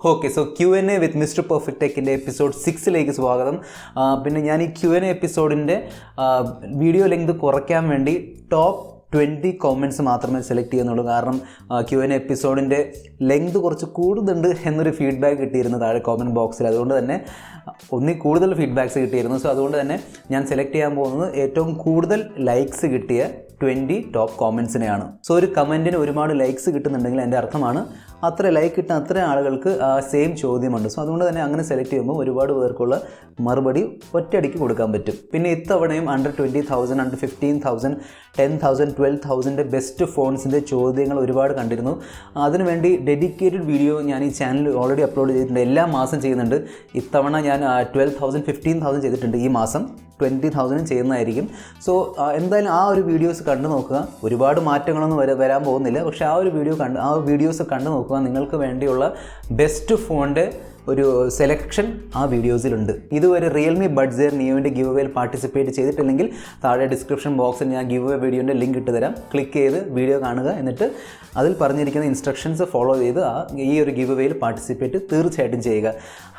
Okay, so Q&A with mister perfect ടെക്കിൻ്റെ episode 6ലേക്ക് സ്വാഗതം. പിന്നെ ഞാൻ ഈ Q&A എപ്പിസോഡിൻ്റെ വീഡിയോ ലെങ്ത് കുറയ്ക്കാൻ വേണ്ടി ടോപ്പ് 20 കോമെൻറ്റ്സ് മാത്രമേ സെലക്ട് ചെയ്യുന്നുള്ളൂ. കാരണം Q&A എപ്പിസോഡിൻ്റെ ലെങ്ത് കുറച്ച് കൂടുതലുണ്ട് എന്നൊരു ഫീഡ്ബാക്ക് കിട്ടിയിരുന്നു താഴെ കോമൻറ്റ് ബോക്സിൽ. അതുകൊണ്ട് തന്നെ ഒന്നിൽ കൂടുതൽ ഫീഡ്ബാക്ക്സ് കിട്ടിയിരുന്നു. സോ അതുകൊണ്ട് തന്നെ ഞാൻ സെലക്ട് ചെയ്യാൻ പോകുന്നത് ഏറ്റവും കൂടുതൽ ലൈക്സ് കിട്ടിയ 20 ടോപ്പ് കോമെൻറ്റ്സിനെയാണ്. സോ ഒരു കമൻറ്റിന് ഒരുപാട് ലൈക്സ് കിട്ടുന്നുണ്ടെങ്കിൽ എൻ്റെ അർത്ഥമാണ് അത്ര ലൈക്ക് കിട്ടുന്ന അത്ര ആളുകൾക്ക് സെയിം ചോദ്യമുണ്ട്. സോ അതുകൊണ്ട് തന്നെ അങ്ങനെ സെലക്ട് ചെയ്യുമ്പോൾ ഒരുപാട് പേർക്കുള്ള മറുപടി ഒറ്റയടിക്ക് കൊടുക്കാൻ പറ്റും. പിന്നെ ഇത്തവണയും അണ്ടർ 20,000, അണ്ടർ 15,000, 10,000, 12,000 ബെസ്റ്റ് ഫോൺസിൻ്റെ ചോദ്യങ്ങൾ ഒരുപാട് കണ്ടിരുന്നു. അതിനുവേണ്ടി ഡെഡിക്കേറ്റഡ് വീഡിയോ ഞാൻ ഈ ചാനലിൽ ഓൾറെഡി അപ്ലോഡ് ചെയ്തിട്ടുണ്ട്. എല്ലാ മാസം ചെയ്യുന്നുണ്ട്. ഇത്തവണ ഞാൻ 12,000, 15,000 ചെയ്തിട്ടുണ്ട്. ഈ മാസം 20,000 ചെയ്യുന്നതായിരിക്കും. സോ എന്തായാലും ആ ഒരു വീഡിയോസ് കണ്ടു നോക്കുക. ഒരുപാട് മാറ്റങ്ങളൊന്നും വരാൻ പോകുന്നില്ല. പക്ഷേ ആ വീഡിയോസ് കണ്ടു നോക്കുക. നിങ്ങൾക്ക് വേണ്ടിയുള്ള ബെസ്റ്റ് ഫോണിൻ്റെ ഒരു സെലക്ഷൻ ആ വീഡിയോസിലുണ്ട്. ഇതുവരെ റിയൽമി ബഡ്സ് നിയോൻ്റെ ഗിവ് അവേയിൽ പാർട്ടിസിപ്പേറ്റ് ചെയ്തിട്ടില്ലെങ്കിൽ താഴെ ഡിസ്ക്രിപ്ഷൻ ബോക്സിൽ ഞാൻ ഗിവ് അവേ വീഡിയോൻ്റെ ലിങ്ക് ഇട്ട് തരാം. ക്ലിക്ക് ചെയ്ത് വീഡിയോ കാണുക. എന്നിട്ട് അതിൽ പറഞ്ഞിരിക്കുന്ന ഇൻസ്ട്രക്ഷൻസ് ഫോളോ ചെയ്ത് ഈ ഒരു ഗിവ് അവേയിൽ പാർട്ടിസിപ്പേറ്റ് തീർച്ചയായിട്ടും ചെയ്യുക.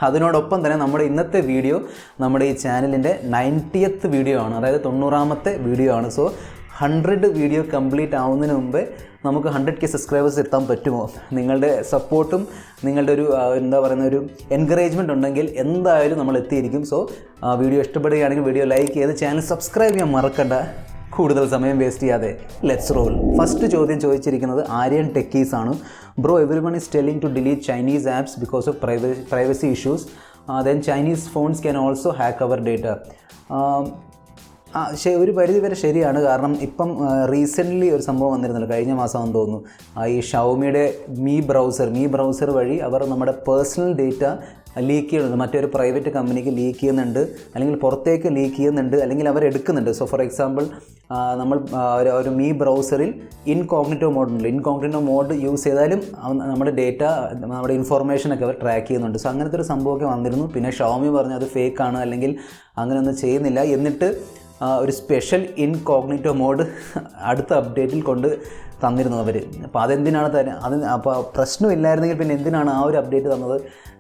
അതിനോടൊപ്പം തന്നെ നമ്മുടെ ഇന്നത്തെ വീഡിയോ നമ്മുടെ ഈ ചാനലിൻ്റെ 90th വീഡിയോ ആണ്, അതായത് 90ാമത്തെ വീഡിയോ ആണ്. സോ 100 വീഡിയോ കംപ്ലീറ്റ് ആവുന്നതിന് മുമ്പേ നമുക്ക് 100K സബ്സ്ക്രൈബേഴ്സ് എത്താൻ പറ്റുമോ? നിങ്ങളുടെ സപ്പോർട്ടും നിങ്ങളുടെ ഒരു ഒരു എൻകറേജ്മെൻറ്റ് ഉണ്ടെങ്കിൽ എന്തായാലും നമ്മൾ എത്തിയിരിക്കും. സോ വീഡിയോ ഇഷ്ടപ്പെടുകയാണെങ്കിൽ വീഡിയോ ലൈക്ക് ചെയ്ത് ചാനൽ സബ്സ്ക്രൈബ് ചെയ്യാൻ മറക്കണ്ട. കൂടുതൽ സമയം വേസ്റ്റ് ചെയ്യാതെ ലെറ്റ്സ് റോൾ. ഫസ്റ്റ് ചോദ്യം ചോദിച്ചിരിക്കുന്നത് ആര്യൻ ടെക്കീസ് ആണ്. Bro, everyone is telling to delete Chinese apps because of privacy issues. Then Chinese phones can also hack our data. ഒരു പരിധി വരെ ശരിയാണ്. കാരണം ഇപ്പം റീസെൻ്റ്ലി ഒരു സംഭവം വന്നിരുന്നല്ലോ, കഴിഞ്ഞ മാസമാണെന്ന് തോന്നുന്നു. ഈ ഷവോമിയുടെ മീ ബ്രൗസർ വഴി അവർ നമ്മുടെ പേഴ്സണൽ ഡേറ്റ ലീക്ക് ചെയ്യുന്നുണ്ട്, മറ്റൊരു പ്രൈവറ്റ് കമ്പനിക്ക് ലീക്ക് ചെയ്യുന്നുണ്ട്, അല്ലെങ്കിൽ പുറത്തേക്ക് ലീക്ക് ചെയ്യുന്നുണ്ട്, അല്ലെങ്കിൽ അവർ എടുക്കുന്നുണ്ട്. സോ ഫോർ എക്സാമ്പിൾ നമ്മൾ ഒരു മീ ബ്രൗസറിൽ ഇൻകോഗ്നിറ്റോ മോഡ് യൂസ് ചെയ്താലും നമ്മുടെ ഡേറ്റ, നമ്മുടെ ഇൻഫോർമേഷനൊക്കെ അവർ ട്രാക്ക് ചെയ്യുന്നുണ്ട്. സോ അങ്ങനത്തെ ഒരു സംഭവമൊക്കെ വന്നിരുന്നു. പിന്നെ ഷവോമി പറഞ്ഞു അത് ഫേക്കാണ്, അല്ലെങ്കിൽ അങ്ങനെയൊന്നും ചെയ്യുന്നില്ല. എന്നിട്ട് ഒരു സ്പെഷ്യൽ ഇൻകോഗ്നിറ്റോ മോഡ് അടുത്ത അപ്ഡേറ്റിൽ കൊണ്ട് തന്നിരുന്നു അവർ. അപ്പോൾ അതെന്തിനാണ് അപ്പോൾ പ്രശ്നമില്ലായിരുന്നെങ്കിൽ പിന്നെ എന്തിനാണ് ആ ഒരു അപ്ഡേറ്റ് തന്നത്?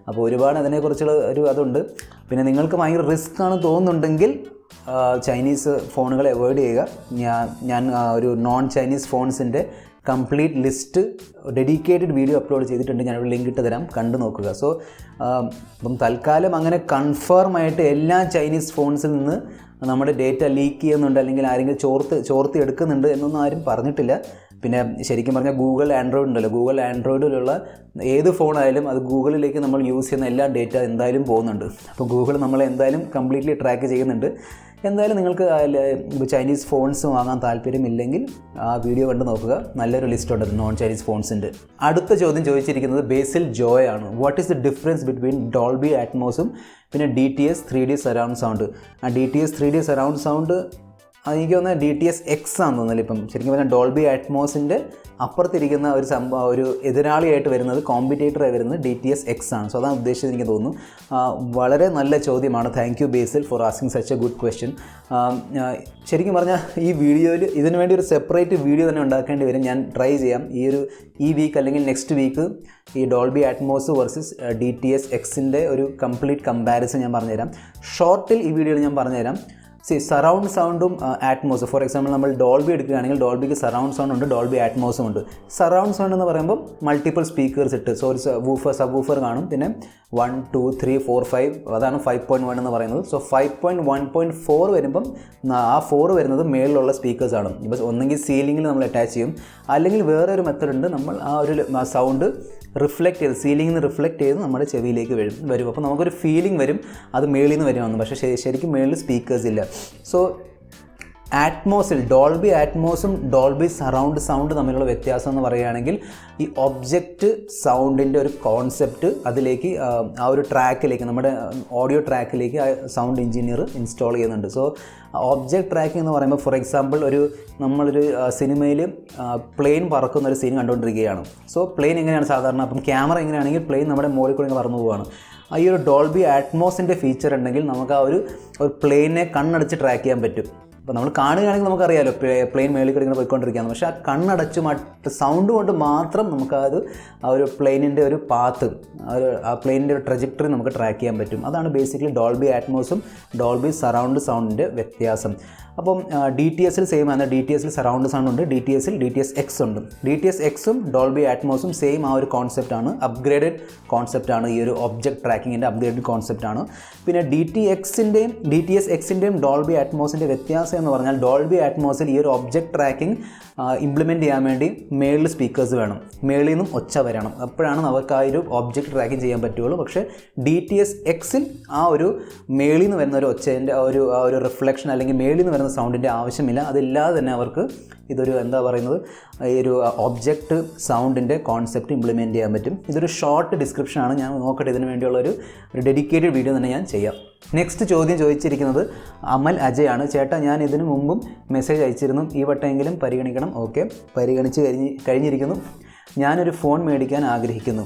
അപ്പോൾ ഒരുപാട് അതിനെക്കുറിച്ചുള്ള അതുണ്ട്. പിന്നെ നിങ്ങൾക്ക് ഭയങ്കര റിസ്ക് ആണ് തോന്നുന്നുണ്ടെങ്കിൽ ചൈനീസ് ഫോണുകൾ അവോയ്ഡ് ചെയ്യുക. ഞാൻ ഒരു നോൺ ചൈനീസ് ഫോൺസിൻ്റെ complete list dedicated video upload ചെയ്തിട്ടുണ്ട്. ഞാനിവിടെ ലിങ്ക് ഇട്ട് തരാം, കണ്ടു നോക്കുക. സോ അപ്പം തൽക്കാലം അങ്ങനെ കൺഫേം ആയിട്ട് എല്ലാ ചൈനീസ് ഫോൺസിൽ നിന്ന് നമ്മുടെ ഡേറ്റ ലീക്ക് ചെയ്യുന്നുണ്ട്, അല്ലെങ്കിൽ ആരെങ്കിലും ചോർത്തി എടുക്കുന്നുണ്ട് എന്നൊന്നും ആരും പറഞ്ഞിട്ടില്ല. പിന്നെ ശരിക്കും പറഞ്ഞാൽ ഗൂഗിൾ ആൻഡ്രോയിഡിലുള്ള ഏത് ഫോണായാലും അത് ഗൂഗിളിലേക്ക് നമ്മൾ യൂസ് ചെയ്യുന്ന എല്ലാ ഡേറ്റ എന്തായാലും പോകുന്നുണ്ട്. അപ്പോൾ ഗൂഗിൾ നമ്മളെ എന്തായാലും കംപ്ലീറ്റ്ലി ട്രാക്ക് ചെയ്യുന്നുണ്ട്. എന്തായാലും നിങ്ങൾക്ക് ചൈനീസ് ഫോൺസ് വാങ്ങാൻ താല്പര്യമില്ലെങ്കിൽ ആ വീഡിയോ കണ്ട് നോക്കുക. നല്ലൊരു ലിസ്റ്റ് ഉണ്ട് നോൺ ചൈനീസ് ഫോൺസിൻ്റെ. അടുത്ത ചോദ്യം ചോദിച്ചിരിക്കുന്നത് ബേസിൽ ജോയ് ആണ്. What is the difference between Dolby ആറ്റ്മോസും പിന്നെ DTS 3D surround sound? DTS 3D surround sound എനിക്ക് തോന്നുന്നത് DTS X ആണെന്ന് തോന്നുന്നില്ല. ഇപ്പം ശരിക്കും പറഞ്ഞാൽ ഡോൾബി ആറ്റ്മോസിൻ്റെ അപ്പുറത്തിരിക്കുന്ന ഒരു എതിരാളിയായിട്ട് വരുന്നത്, കോമ്പറ്റേറ്ററായി വരുന്നത് DTS X ആണ്. സോ അതാണ് ഉദ്ദേശിച്ചത് എനിക്ക് തോന്നുന്നു. വളരെ നല്ല ചോദ്യമാണ്. Thank you Basil four asking such A good question. ശരിക്കും പറഞ്ഞാൽ ഈ വീഡിയോയിൽ ഇതിനു വേണ്ടി ഒരു സെപ്പറേറ്റ് വീഡിയോ തന്നെ ഉണ്ടാക്കേണ്ടി വരും. ഞാൻ ട്രൈ ചെയ്യാം. ഈ വീക്ക് അല്ലെങ്കിൽ നെക്സ്റ്റ് വീക്ക് ഈ ഡോൾബി ആറ്റ്മോസ് വേഴ്സസ് DTS Xൻ്റെ ഒരു കംപ്ലീറ്റ് കമ്പാരിസൺ ഞാൻ പറഞ്ഞുതരാം. ഷോർട്ടിൽ ഈ വീഡിയോയിൽ ഞാൻ പറഞ്ഞുതരാം. സറൗണ്ട് സൗണ്ടും ആറ്റ്മോസ്, ഫോർ എക്സാമ്പിൾ നമ്മൾ ഡോൾബി എടുക്കുകയാണെങ്കിൽ ഡോൾബിക്ക് സറൗണ്ട് സൗണ്ട് ഉണ്ട്, ഡോൾബി ആറ്റ്മോസും ഉണ്ട്. സറൗണ്ട് സൗണ്ട് എന്ന് പറയുമ്പോൾ മൾട്ടിപ്പിൾ സ്പീക്കേഴ്സ് ഇട്ട്, സോ ഒരു സബ് വൂഫർ കാണും. പിന്നെ 1, 2, 3, 4, 5, അതാണ് 5.1 എന്ന് പറയുന്നത്. സോ 5.1.4 വരുമ്പം ആ 4 വരുന്നത് മേളിലുള്ള സ്പീക്കേഴ്സാണ്. ഇപ്പോൾ ഒന്നെങ്കിൽ സീലിങ്ങിൽ നമ്മൾ അറ്റാച്ച് ചെയ്യും, അല്ലെങ്കിൽ വേറൊരു മെത്തേഡ് ഉണ്ട്. നമ്മൾ ആ ഒരു സൗണ്ട് റിഫ്ലക്റ്റ് ചെയ്ത് സീലിംഗിൽ നിന്ന് റിഫ്ലക്റ്റ് ചെയ്ത് നമ്മുടെ ചെവിയിലേക്ക് വരും. അപ്പോൾ നമുക്കൊരു ഫീലിംഗ് വരും അത് മേളിൽ നിന്ന് വരുമെന്ന്. പക്ഷേ ശരിക്കും മേളിൽ സ്പീക്കേഴ്സ് ഇല്ല. സോ ഡോൾബി ആറ്റ്മോസും ഡോൾബി സറൗണ്ട് സൗണ്ട് തമ്മിലുള്ള വ്യത്യാസം എന്ന് പറയുകയാണെങ്കിൽ ഈ ഒബ്ജക്റ്റ് സൗണ്ടിൻ്റെ ഒരു കോൺസെപ്റ്റ് അതിലേക്ക് ആ ഒരു ട്രാക്കിലേക്ക്, നമ്മുടെ ഓഡിയോ ട്രാക്കിലേക്ക് ആ സൗണ്ട് എഞ്ചിനീയർ ഇൻസ്റ്റാൾ ചെയ്യുന്നുണ്ട്. സോ ഒബ്ജക്റ്റ് ട്രാക്കിംഗ് എന്ന് പറയുമ്പോൾ ഫോർ എക്സാമ്പിൾ നമ്മളൊരു സിനിമയിൽ പ്ലെയിൻ പറക്കുന്ന ഒരു സീൻ കണ്ടുകൊണ്ടിരിക്കുകയാണ്. സോ പ്ലെയിൻ എങ്ങനെയാണ് സാധാരണ, അപ്പം ക്യാമറ എങ്ങനെയാണെങ്കിൽ പ്ലെയിൻ നമ്മുടെ മുകളിൽ കൂടി പറന്നു പോവുകയാണ്. ഈ ഒരു ഡോൾബി ആറ്റ്മോസിൻ്റെ ഫീച്ചർ ഉണ്ടെങ്കിൽ നമുക്ക് ആ ഒരു പ്ലെയിനെ കണ്ണടച്ച് ട്രാക്ക് ചെയ്യാൻ പറ്റും. അപ്പോൾ നമ്മൾ കാണുകയാണെങ്കിൽ നമുക്കറിയാമല്ലോ പ്ലെയിൻ മേളിൽ കൂടി ഇങ്ങനെ പോയിക്കൊണ്ടിരിക്കുകയാണ്. പക്ഷേ ആ കണ്ണടച്ച് സൗണ്ട് കൊണ്ട് മാത്രം നമുക്കത് ആ ഒരു പ്ലെയിനിൻ്റെ ഒരു പാത്ത് ആ പ്ലെയിനിൻ്റെ ഒരു ട്രജക്ടറി നമുക്ക് ട്രാക്ക് ചെയ്യാൻ പറ്റും. അതാണ് ബേസിക്കലി ഡോൾബി ആറ്റ്മോസും ഡോൾബി സറൗണ്ട് സൗണ്ടിൻ്റെ വ്യത്യാസം. അപ്പം DTSൽ സെയിം ആണ്. DTSൽ സറൗണ്ട് സൗണ്ട് ഉണ്ട്, DTSൽ DTS X ഉണ്ട്. DTS Xും ഡോൾബി ആറ്റ്മോസും സെയിം ആ ഒരു കോൺസെപ്റ്റാണ്, അപ്ഗ്രേഡഡ് കോൺസെപ്റ്റാണ്. ഈ ഒരു ഒബ്ജക്റ്റ് ട്രാക്കിങ്ങിൻ്റെ അപ്ഗ്രേഡഡ് കോൺസെപ്റ്റാണ്. പിന്നെ DTS Xൻ്റെയും ഡോൾബി ആറ്റ്മോസിൻ്റെ വ്യത്യാസം എന്ന് പറഞ്ഞാൽ ഡോൾബി ആറ്റ്മോസിൽ ഈ ഒരു ഒബ്ജക്റ്റ് ട്രാക്കിംഗ് ഇംപ്ലിമെൻറ്റ് ചെയ്യാൻ വേണ്ടി മേളിൽ സ്പീക്കേഴ്സ് വേണം, മേളിൽ നിന്നും ഒച്ച വരണം, അപ്പോഴാണ് നമുക്ക് ആ ഒരു ഒബ്ജക്റ്റ് ട്രാക്കിംഗ് ചെയ്യാൻ പറ്റുള്ളൂ. പക്ഷേ DTS Xൽ ആ ഒരു മേളിൽ നിന്ന് വരുന്ന ഒരു ഒച്ചേൻ്റെ ആ ഒരു റിഫ്ലക്ഷൻ അല്ലെങ്കിൽ മേളിൽ നിന്ന് വരുന്ന സൗണ്ടിൻ്റെ ആവശ്യമില്ല. അതില്ലാതെ തന്നെ അവർക്ക് ഇതൊരു എന്താ പറയുന്നത് ഈ ഒരു ഒബ്ജക്റ്റ് സൗണ്ടിൻ്റെ കോൺസെപ്റ്റ് ഇംപ്ലിമെൻറ്റ് ചെയ്യാൻ പറ്റും. ഇതൊരു ഷോർട്ട് ഡിസ്ക്രിപ്ഷനാണ്, ഞാൻ നോക്കട്ടെ ഇതിന് വേണ്ടിയുള്ള ഒരു ഡെഡിക്കേറ്റഡ് വീഡിയോ തന്നെ ഞാൻ ചെയ്യാം. നെക്സ്റ്റ് ചോദ്യം ചോദിച്ചിരിക്കുന്നത് അമൽ അജയ് ആണ്. ചേട്ടാ, ഞാൻ ഇതിനു മുമ്പും മെസ്സേജ് അയച്ചിരുന്നു, ഈ വട്ടമെങ്കിലും പരിഗണിക്കണം. ഓക്കെ, പരിഗണിച്ച് കഴിഞ്ഞിരിക്കുന്നു. ഞാനൊരു ഫോൺ മേടിക്കാൻ ആഗ്രഹിക്കുന്നു.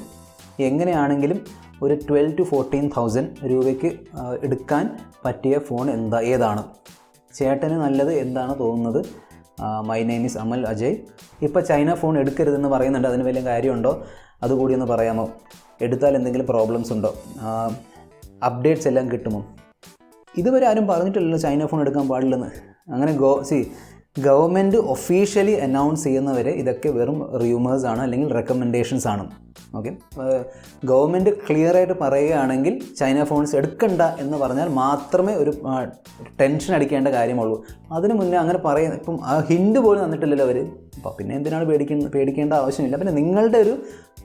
എങ്ങനെയാണെങ്കിലും ഒരു 12,000 to 14,000 രൂപയ്ക്ക് എടുക്കാൻ പറ്റിയ ഫോൺ ഏതാണ്? ചേട്ടന് നല്ലത് എന്താണ് തോന്നുന്നത്? മൈ നെയിം ഈസ് അമൽ അജയ്. ഇപ്പോൾ ചൈന ഫോൺ എടുക്കരുതെന്ന് പറയുന്നുണ്ട്, അതിന് വലിയ കാര്യമുണ്ടോ? അതുകൂടി ഒന്ന് പറയാമോ? എടുത്താൽ എന്തെങ്കിലും പ്രോബ്ലംസ് ഉണ്ടോ? അപ്ഡേറ്റ്സ് എല്ലാം കിട്ടുമോ? ഇതുവരെ ആരും പറഞ്ഞിട്ടില്ലല്ലോ ചൈന ഫോൺ എടുക്കാൻ പാടില്ലെന്ന്. അങ്ങനെ ഗവൺമെൻറ് ഒഫീഷ്യലി അനൗൺസ് ചെയ്യുന്നവരെ ഇതൊക്കെ വെറും റൂമേഴ്സ് ആണ്, അല്ലെങ്കിൽ റെക്കമെൻഡേഷൻസ് ആണ്. ഓക്കെ, ഗവൺമെൻറ് ക്ലിയറായിട്ട് പറയുകയാണെങ്കിൽ ചൈന ഫോൺസ് എടുക്കണ്ട എന്ന് പറഞ്ഞാൽ മാത്രമേ ഒരു ടെൻഷൻ അടിക്കേണ്ട കാര്യമുള്ളൂ. അതിന് മുന്നേ അങ്ങനെ പറയുന്നത് ഇപ്പം ആ ഹിൻഡ് പോലും തന്നിട്ടില്ലല്ലോ അവർ. അപ്പോൾ പിന്നെ എന്തിനാണ് പേടിക്കേണ്ട ആവശ്യമില്ല. പിന്നെ നിങ്ങളുടെ ഒരു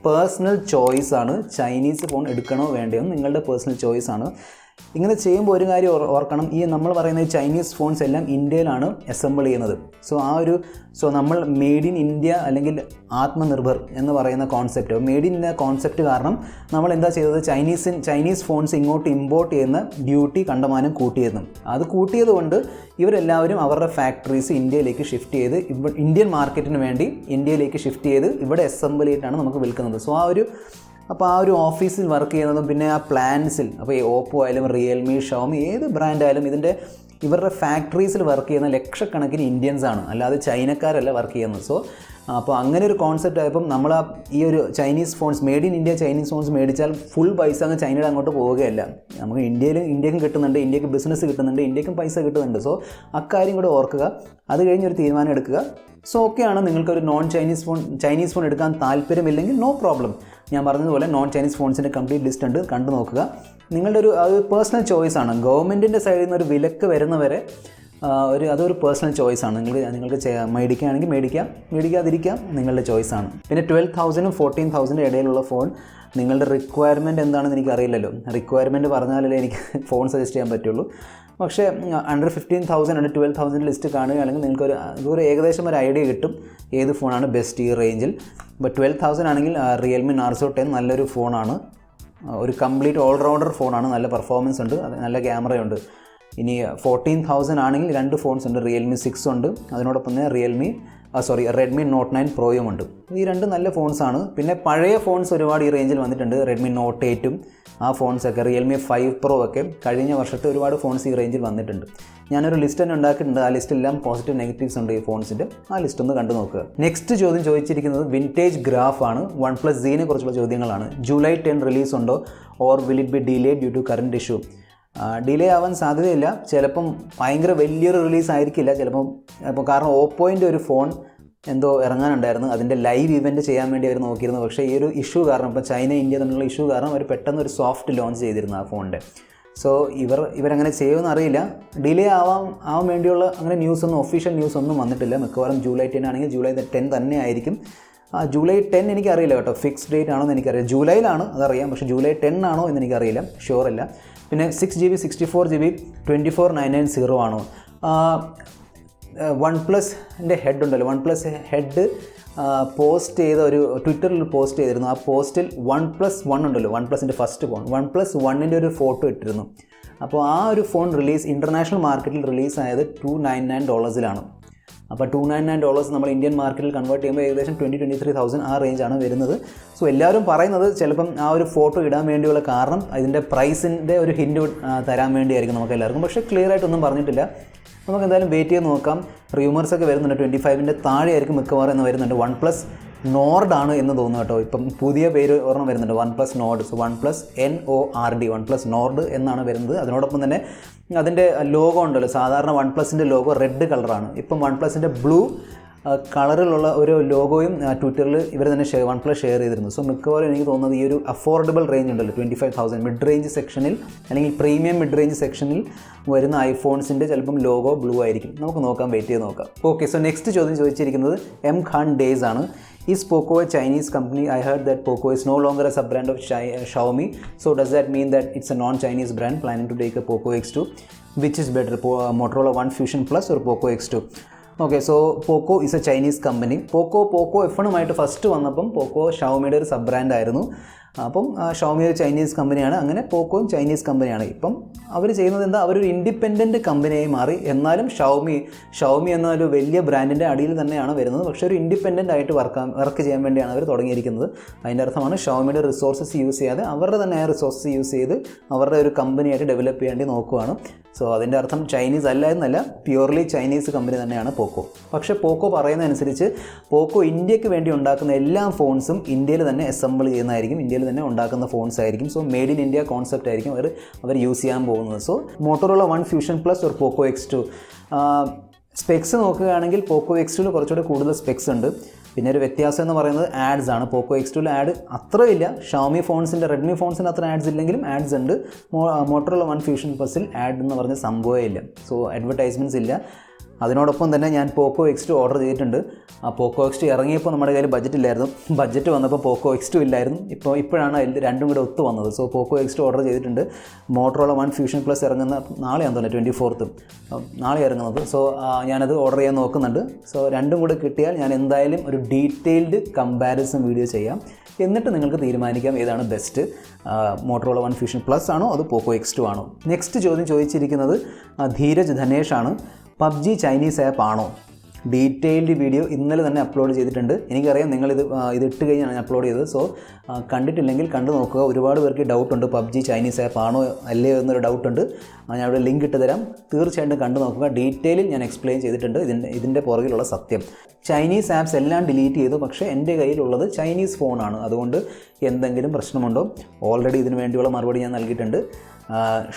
പേഴ്സണൽ ചോയ്സാണ് ചൈനീസ് ഫോൺ എടുക്കണോ വേണ്ടയോ, നിങ്ങളുടെ പേഴ്സണൽ ചോയ്സാണ്. ഇങ്ങനെ ചെയ്യുമ്പോൾ ഒരു കാര്യം ഓർക്കണം, ഈ നമ്മൾ പറയുന്ന ചൈനീസ് ഫോൺസ് എല്ലാം ഇന്ത്യയിലാണ് അസംബിൾ ചെയ്യുന്നത്. സോ നമ്മൾ മെയ്ഡ് ഇൻ ഇന്ത്യ അല്ലെങ്കിൽ ആത്മനിർഭർ എന്ന് പറയുന്ന concept, made in India concept കാരണം നമ്മൾ എന്താ ചെയ്തത്, ചൈനീസ് ഫോൺസ് ഇങ്ങോട്ട് ഇമ്പോർട്ട് ചെയ്യുന്ന ഡ്യൂട്ടി കണ്ടമാനം കൂട്ടിയിരുന്നു. അത് കൂട്ടിയത് കൊണ്ട് ഇവരെല്ലാവരും അവരുടെ ഫാക്ടറീസ് ഇന്ത്യയിലേക്ക് ഷിഫ്റ്റ് ചെയ്ത് ഇന്ത്യൻ മാർക്കറ്റിന് വേണ്ടി ഇന്ത്യയിലേക്ക് ഷിഫ്റ്റ് ചെയ്ത് ഇവിടെ അസംബിൾ ചെയ്തിട്ടാണ് നമുക്ക് വിൽക്കുന്നത്. സോ ആ ഒരു ഓഫീസിൽ വർക്ക് ചെയ്യുന്നതും പിന്നെ ആ പ്ലാൻസിൽ, അപ്പോൾ ഈ ഓപ്പോ ആയാലും റിയൽമി, ഷവോമി, ഏത് ബ്രാൻഡായാലും ഇവരുടെ ഫാക്ടറീസിൽ വർക്ക് ചെയ്യുന്ന ലക്ഷക്കണക്കിന് ഇന്ത്യൻസാണ്, അല്ലാതെ ചൈനക്കാരല്ല വർക്ക് ചെയ്യുന്നത്. സോ അപ്പോൾ അങ്ങനെ ഒരു കോൺസെപ്റ്റ് ആയപ്പം നമ്മൾ ഈ ഒരു Chinese phones, made in India Chinese phones മേടിച്ചാൽ ഫുൾ പൈസ അങ്ങ് ചൈനയുടെ അങ്ങോട്ട് പോവുകയല്ല. നമുക്ക് ഇന്ത്യക്കും കിട്ടുന്നുണ്ട്, ഇന്ത്യക്ക് ബിസിനസ് കിട്ടുന്നുണ്ട്, ഇന്ത്യക്കും പൈസ കിട്ടുന്നുണ്ട്. സോ അക്കാര്യം കൂടെ ഓർക്കുക. അത് കഴിഞ്ഞൊരു തീരുമാനം എടുക്കുക. സോ ഓക്കെയാണ്, നിങ്ങൾക്കൊരു ചൈനീസ് ഫോൺ എടുക്കാൻ താല്പര്യമില്ലെങ്കിൽ നോ പ്രോബ്ലം. ഞാൻ പറഞ്ഞതുപോലെ നോൺ ചൈനീസ് ഫോൺസിൻ്റെ കംപ്ലീറ്റ് ലിസ്റ്റ് ഉണ്ട്, കണ്ടു നോക്കുക. നിങ്ങളുടെ ഒരു പേഴ്സണൽ ചോയ്സാണ്. ഗവൺമെൻറ്റിൻ്റെ സൈഡിൽ നിന്ന് ഒരു വിലക്ക് വരുന്നവരെ അതൊരു പേഴ്സണൽ ചോയ്സാണ്. നിങ്ങൾക്ക് മേടിക്കുകയാണെങ്കിൽ മേടിക്കാതിരിക്കാം, നിങ്ങളുടെ ചോയ്സാണ്. പിന്നെ 12,000 14,000 ഇടയിലുള്ള ഫോൺ നിങ്ങളുടെ റിക്വയർമെൻറ്റ് എന്താണെന്ന് എനിക്കറിയില്ലല്ലോ. റിക്വയർമെൻറ്റ് പറഞ്ഞാലല്ലേ എനിക്ക് ഫോൺ സജസ്റ്റ് ചെയ്യാൻ പറ്റുള്ളൂ. പക്ഷേ അണ്ടർ 15,000 അണ്ടർ 12,000 ലിസ്റ്റ് കാണുകയാണെങ്കിൽ നിങ്ങൾക്കൊരു ഏകദേശം ഒരു ഐഡിയ കിട്ടും ഏത് ഫോണാണ് ബെസ്റ്റ് ഈ റേഞ്ചിൽ. ഇപ്പോൾ 12,000 ആണെങ്കിൽ റിയൽമി നാർസോ 10 നല്ലൊരു ഫോണാണ്, ഒരു കംപ്ലീറ്റ് ഓൾറൗണ്ടർ ഫോണാണ്, നല്ല പെർഫോമൻസ് ഉണ്ട്, നല്ല ക്യാമറയുണ്ട്. ഇനി 14,000 ആണെങ്കിൽ 2 ഫോൺസ് ഉണ്ട്, റിയൽമി 6 ഉണ്ട്, അതിനോടൊപ്പം തന്നെ റെഡ്മി നോട്ട് 9 പ്രോയും ഉണ്ട്. ഈ 2 നല്ല ഫോൺസാണ്. പിന്നെ പഴയ ഫോൺസ് ഒരുപാട് ഈ റേഞ്ചിൽ വന്നിട്ടുണ്ട്, റെഡ്മി നോട്ട് 8ഉം ആ ഫോൺസൊക്കെ, റിയൽമി 5 പ്രോ ഒക്കെ കഴിഞ്ഞ വർഷത്തെ ഒരുപാട് ഫോൺസ് ഈ റേഞ്ചിൽ വന്നിട്ടുണ്ട്. ഞാനൊരു ലിസ്റ്റ് തന്നെ ഉണ്ടാക്കിയിട്ടുണ്ട്, ആ ലിസ്റ്റെല്ലാം പോസിറ്റീവ് നെഗറ്റീവ്സ് ഉണ്ട് ഈ ഫോൺസിൻ്റെ. ആ ലിസ്റ്റ് ഒന്ന് കണ്ടു നോക്കുക. നെക്സ്റ്റ് ചോദ്യം ചോദിച്ചിരിക്കുന്നത് വിൻറ്റേജ് ഗ്രാഫ് ആണ്. OnePlus Z കുറിച്ചുള്ള ചോദ്യങ്ങളാണ്. ജൂലൈ 10 റിലീസ് ഉണ്ടോ, or will it be delay due to current issue? Delay ആവാൻ സാധ്യതയില്ല. ചിലപ്പം ഭയങ്കര വലിയൊരു റിലീസ് ആയിരിക്കില്ല, ചിലപ്പം കാരണം ഓപ്പോയിൻ്റെ ഒരു ഫോൺ എന്തോ ഇറങ്ങാനുണ്ടായിരുന്നു, അതിൻ്റെ ലൈവ് ഇവൻറ്റ് ചെയ്യാൻ വേണ്ടി അവർ നോക്കിയിരുന്നു. പക്ഷേ ഈ ഒരു ഇഷ്യൂ കാരണം, ഇപ്പോൾ ചൈന ഇന്ത്യ തമ്മിലുള്ള ഇഷ്യൂ കാരണം അവർ പെട്ടെന്ന് ഒരു സോഫ്റ്റ് ലോഞ്ച് ചെയ്തിരുന്നു ആ ഫോണിൻ്റെ. സോ ഇവരങ്ങനെ ചെയ്യുമെന്ന് അറിയില്ല. ഡിലേ ആവാൻ വേണ്ടിയുള്ള അങ്ങനെ ഒഫീഷ്യൽ ന്യൂസ് ഒന്നും വന്നിട്ടില്ല. മിക്കവാറും ജൂലൈ 10 ആണെങ്കിൽ ജൂലൈ 10 തന്നെ ആയിരിക്കും. ജൂലൈ 10 എനിക്കറിയില്ല കേട്ടോ, ഫിക്സ് ഡേറ്റ് ആണോ എന്ന് എനിക്കറിയാം. ജൂലൈയിലാണ് അതറിയാം, പക്ഷേ ജൂലൈ 10 ആണോ എന്ന് എനിക്കറിയില്ല, ഷുവറല്ല. പിന്നെ 6GB 64GB 24,990 ആണോ? OnePlusൻ്റെ ഹെഡ് ഉണ്ടല്ലോ, OnePlus ഹെഡ് പോസ്റ്റ് ചെയ്ത ഒരു ട്വിറ്ററിൽ പോസ്റ്റ് ചെയ്തിരുന്നു. ആ പോസ്റ്റിൽ OnePlus 1 ഉണ്ടല്ലോ, OnePlusൻ്റെ ഫസ്റ്റ് ഫോൺ, OnePlus 1ൻ്റെ ഒരു ഫോട്ടോ ഇട്ടിരുന്നു. അപ്പോൾ ആ ഒരു ഫോൺ ഇൻ്റർനാഷണൽ മാർക്കറ്റിൽ റിലീസായത് $299. അപ്പോൾ $299 നമ്മൾ ഇന്ത്യൻ മാർക്കറ്റിൽ കൺവേർട്ട് ചെയ്യുമ്പോൾ ഏകദേശം 23,000 ആ റേഞ്ചാണ് വരുന്നത്. സോ എല്ലാവരും പറയുന്നത് ചിലപ്പം ആ ഒരു ഫോട്ടോ ഇടാൻ വേണ്ടിയുള്ള കാരണം ഇതിൻ്റെ പ്രൈസിൻ്റെ ഒരു ഹിൻഡ് തരാൻ വേണ്ടിയായിരിക്കും നമുക്ക് എല്ലാവർക്കും. പക്ഷേ ക്ലിയർ ആയിട്ടൊന്നും പറഞ്ഞിട്ടില്ല. നമുക്ക് എന്തായാലും വെയിറ്റ് ചെയ്ത് നോക്കാം. റൂമേഴ്സൊക്കെ വരുന്നുണ്ട് 25ൻ്റെ താഴെയായിരിക്കും മിക്കവാറും എന്ന് വരുന്നുണ്ട്. OnePlus Nord ആണ് എന്ന് തോന്നുന്നു കേട്ടോ. ഇപ്പം പുതിയ പേര് ഒരെണ്ണം വരുന്നുണ്ട്, OnePlus Nord. So OnePlus NORD, OnePlus Nord എന്നാണ് വരുന്നത്. അതിനോടൊപ്പം തന്നെ അതിൻ്റെ ലോഗോ ഉണ്ടല്ലോ, സാധാരണ OnePlusൻ്റെ ലോഗോ റെഡ് കളറാണ്. ഇപ്പം OnePlusൻ്റെ ബ്ലൂ കളറിലുള്ള ഒരു ലോഗോയും ട്വിറ്ററിൽ ഇവർ തന്നെ OnePlus ഷെയർ ചെയ്തിരുന്നു. സോ മിക്കവാറും എനിക്ക് തോന്നുന്നത് ഈ ഒരു അഫോർഡബിൾ റേഞ്ച് ഉണ്ടല്ലോ 25,000 മിഡ് റേഞ്ച് സെക്ഷനിൽ അല്ലെങ്കിൽ പ്രീമിയം മിഡ് റേഞ്ച് സെക്ഷനിൽ വരുന്ന ഐഫോൺസിൻ്റെ ചിലപ്പം ലോഗോ ബ്ലൂ ആയിരിക്കും. നമുക്ക് നോക്കാം, വെയിറ്റ് ചെയ്ത് നോക്കാം. ഓക്കെ, സോ നെക്സ്റ്റ് ചോദ്യം ചോദിച്ചിരിക്കുന്നത് M Khan Days ആണ്. Is Poco a Chinese company? I heard that Poco is no longer a sub-brand of Xiaomi. So does that mean that it's a non-Chinese brand planning to take a Poco X2? Which is better, Motorola One Fusion Plus or Poco X2? Okay, so Poco is A Chinese company. Poco F1 first വന്നപ്പം പോക്കോ ഷവോമിയുടെ ഒരു sub brand ആയിരുന്നു. അപ്പം Xiaomi ഒരു Chinese കമ്പനിയാണ്, അങ്ങനെ പോക്കോയും Chinese കമ്പനിയാണ്. ഇപ്പം അവർ ചെയ്യുന്നത് എന്താ, അവരൊരു ഇൻഡിപെൻഡൻറ്റ് കമ്പനിയായി മാറി. എന്നാലും ഷവോമി എന്നൊരു വലിയ ബ്രാൻഡിൻ്റെ അടിയിൽ തന്നെയാണ് വരുന്നത്. പക്ഷേ ഒരു ഇൻഡിപെൻഡൻ്റ് ആയിട്ട് വർക്ക് ചെയ്യാൻ വേണ്ടിയാണ് അവർ തുടങ്ങിയിരിക്കുന്നത്. അതിൻ്റെ അർത്ഥമാണ് ഷവോമിയുടെ റിസോഴ്സസ് യൂസ് ചെയ്യാതെ അവരുടെ തന്നെ റിസോഴ്സസ് യൂസ് ചെയ്ത് അവരുടെ ഒരു കമ്പനിയായിട്ട് ഡെവലപ്പ് ചെയ്യേണ്ടി നോക്കുകയാണ്. സോ അതിൻ്റെ അർത്ഥം ചൈനീസ് അല്ല എന്നല്ല, പ്യുവർലി ചൈനീസ് കമ്പനി തന്നെയാണ് പോക്കോ. പക്ഷേ പോക്കോ പറയുന്നതനുസരിച്ച് പോക്കോ ഇന്ത്യക്ക് വേണ്ടി ഉണ്ടാക്കുന്ന എല്ലാ ഫോൺസും ഇന്ത്യയിൽ തന്നെ അസംബിൾ ചെയ്യുന്നതായിരിക്കും, ഇന്ത്യയിൽ തന്നെ ഉണ്ടാക്കുന്ന ഫോൺസ് ആയിരിക്കും. So made in India concept ആയിരിക്കും അവർ യൂസ് ചെയ്യാൻ പോകുന്നത്. So Motorola One Fusion Plus ഒരു പോക്കോ X2. സ്പെക്സ് നോക്കുകയാണെങ്കിൽ പോക്കോ X2 കുറച്ചുകൂടി കൂടുതൽ സ്പെക്സ് ഉണ്ട്. പിന്നെ ഒരു വ്യത്യാസം എന്ന് പറയുന്നത് ആഡ്സ് ആണ്. പോക്കോ X2 ആഡ് അത്രയില്ല. ഷവോമി ഫോൺസിൻ്റെ, റെഡ്മി ഫോൺസിൻ്റെ അത്ര ആഡ്സ് ഇല്ലെങ്കിലും ആഡ്സ് ഉണ്ട്. മോട്ടോറോള One Fusion Plusൽ ആഡ് എന്ന് പറഞ്ഞ സംഭവമേ ഇല്ല. സോ അഡ്വർടൈസ്മെൻറ്റ്സ് ഇല്ല. അതിനോടൊപ്പം തന്നെ ഞാൻ പോക്കോ X2 ഓർഡർ ചെയ്തിട്ടുണ്ട്. ആ പോക്കോ X2 ഇറങ്ങിയപ്പോൾ നമ്മുടെ കയ്യിൽ ബഡ്ജറ്റ് ഇല്ലായിരുന്നു. ബഡ്ജറ്റ് വന്നപ്പോൾ പോക്കോ X2 ഇല്ലായിരുന്നു. ഇപ്പോഴാണ് രണ്ടും കൂടെ ഒത്തു വന്നത്. സോ പോക്കോ X2 ഓർഡർ ചെയ്തിട്ടുണ്ട്. മോട്ടോറോള One Fusion Plus ഇറങ്ങുന്ന നാളെയാണെന്ന് തോന്നുന്നു, 24th നാളെ ഇറങ്ങുന്നത്. സോ ഞാനത് ഓർഡർ ചെയ്യാൻ നോക്കുന്നുണ്ട്. സോ രണ്ടും കൂടെ കിട്ടിയാൽ ഞാൻ എന്തായാലും ഒരു ഡീറ്റെയിൽഡ് കമ്പാരിസൺ വീഡിയോ ചെയ്യാം. എന്നിട്ട് നിങ്ങൾക്ക് തീരുമാനിക്കാം ഏതാണ് best, Motorola One Fusion Plus ആണോ അത് പോക്കോ X2 ആണോ. നെക്സ്റ്റ് ചോദ്യം ചോദിച്ചിരിക്കുന്നത് ധീരജ് ധനേഷ് ആണ്. PUBG ചൈനീസ് ആപ്പ് ആണോ? ഡീറ്റെയിൽഡ് വീഡിയോ ഇന്നലെ തന്നെ അപ്ലോഡ് ചെയ്തിട്ടുണ്ട്. എനിക്കറിയാം ഇത് ഇട്ട് കഴിഞ്ഞാണ് ഞാൻ അപ്ലോഡ് ചെയ്തത്. സോ കണ്ടിട്ടില്ലെങ്കിൽ കണ്ടു നോക്കുക. ഒരുപാട് പേർക്ക് ഡൗട്ടുണ്ട് PUBG ചൈനീസ് ആപ്പ് ആണോ അല്ലയോ എന്നൊരു ഡൗട്ടുണ്ട്. ഞാൻ അവിടെ ലിങ്ക് ഇട്ട് തരാം, തീർച്ചയായിട്ടും കണ്ടു നോക്കുക. ഡീറ്റെയിലിൽ ഞാൻ എക്സ്പ്ലെയിൻ ചെയ്തിട്ടുണ്ട് ഇതിൻ്റെ പുറകിലുള്ള സത്യം. ചൈനീസ് ആപ്സ് എല്ലാം ഡിലീറ്റ് ചെയ്തു, പക്ഷേ എൻ്റെ കയ്യിലുള്ളത് ചൈനീസ് ഫോണാണ്. അതുകൊണ്ട് എന്തെങ്കിലും പ്രശ്നമുണ്ടോ? ഓൾറെഡി ഇതിനു വേണ്ടിയുള്ള മറുപടി ഞാൻ നൽകിയിട്ടുണ്ട്.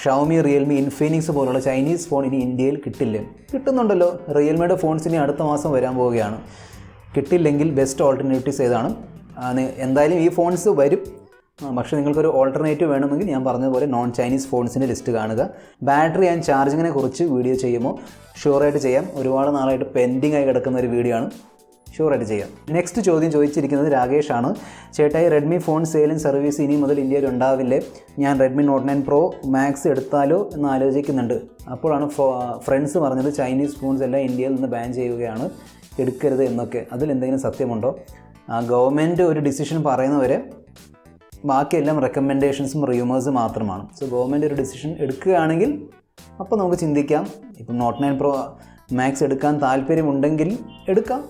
ഷവോമി, റിയൽമി, ഇൻഫിനിക്സ് പോലുള്ള ചൈനീസ് ഫോൺ ഇനി ഇന്ത്യയിൽ കിട്ടില്ല. കിട്ടുന്നുണ്ടല്ലോ, റിയൽമിയുടെ ഫോൺസ് ഇനി അടുത്ത മാസം വരാൻ പോവുകയാണ്. കിട്ടില്ലെങ്കിൽ ബെസ്റ്റ് ഓൾട്ടർനേറ്റീവ്സ് ഏതാണ്? എന്തായാലും ഈ ഫോൺസ് വരും. പക്ഷേ നിങ്ങൾക്കൊരു ഓൾട്ടർനേറ്റീവ് വേണമെങ്കിൽ ഞാൻ പറഞ്ഞതുപോലെ നോൺ ചൈനീസ് ഫോൺസിൻ്റെ ലിസ്റ്റ് കാണുക. ബാറ്ററി ആൻഡ് ചാർജിങ്ങിനെ കുറിച്ച് വീഡിയോ ചെയ്യുമ്പോൾ ഷുവറായിട്ട് ചെയ്യാം. ഒരുപാട് നാളായിട്ട് പെൻഡിങ് ആയി കിടക്കുന്ന ഒരു വീഡിയോ ആണ്, ഷുവറായിട്ട് ചെയ്യാം. നെക്സ്റ്റ് ചോദ്യം ചോദിച്ചിരിക്കുന്നത് രാകേഷാണ്. ചേട്ടായി, Redmi phone sale and service ഇനി മുതൽ ഇന്ത്യയിൽ ഉണ്ടാവില്ലേ? ഞാൻ റെഡ്മി Note 9 Pro Max എടുത്താലോ എന്ന് ആലോചിക്കുന്നുണ്ട്. അപ്പോഴാണ് ഫ്രണ്ട്സ് പറഞ്ഞത് ചൈനീസ് ഫോൺസ് എല്ലാം ഇന്ത്യയിൽ നിന്ന് ബാൻ ചെയ്യുകയാണ്, എടുക്കരുത് എന്നൊക്കെ. അതിലെന്തെങ്കിലും സത്യമുണ്ടോ? ഗവൺമെൻറ് ഒരു ഡിസിഷൻ പറയുന്നവരെ ബാക്കിയെല്ലാം റെക്കമെൻഡേഷൻസും റൂമേഴ്സും മാത്രമാണ്. സോ ഗവൺമെൻറ് ഒരു ഡിസിഷൻ എടുക്കുകയാണെങ്കിൽ അപ്പോൾ നമുക്ക് ചിന്തിക്കാം. ഇപ്പം Note 9 Pro Max എടുക്കാൻ താല്പര്യമുണ്ടെങ്കിൽ എടുക്കാം.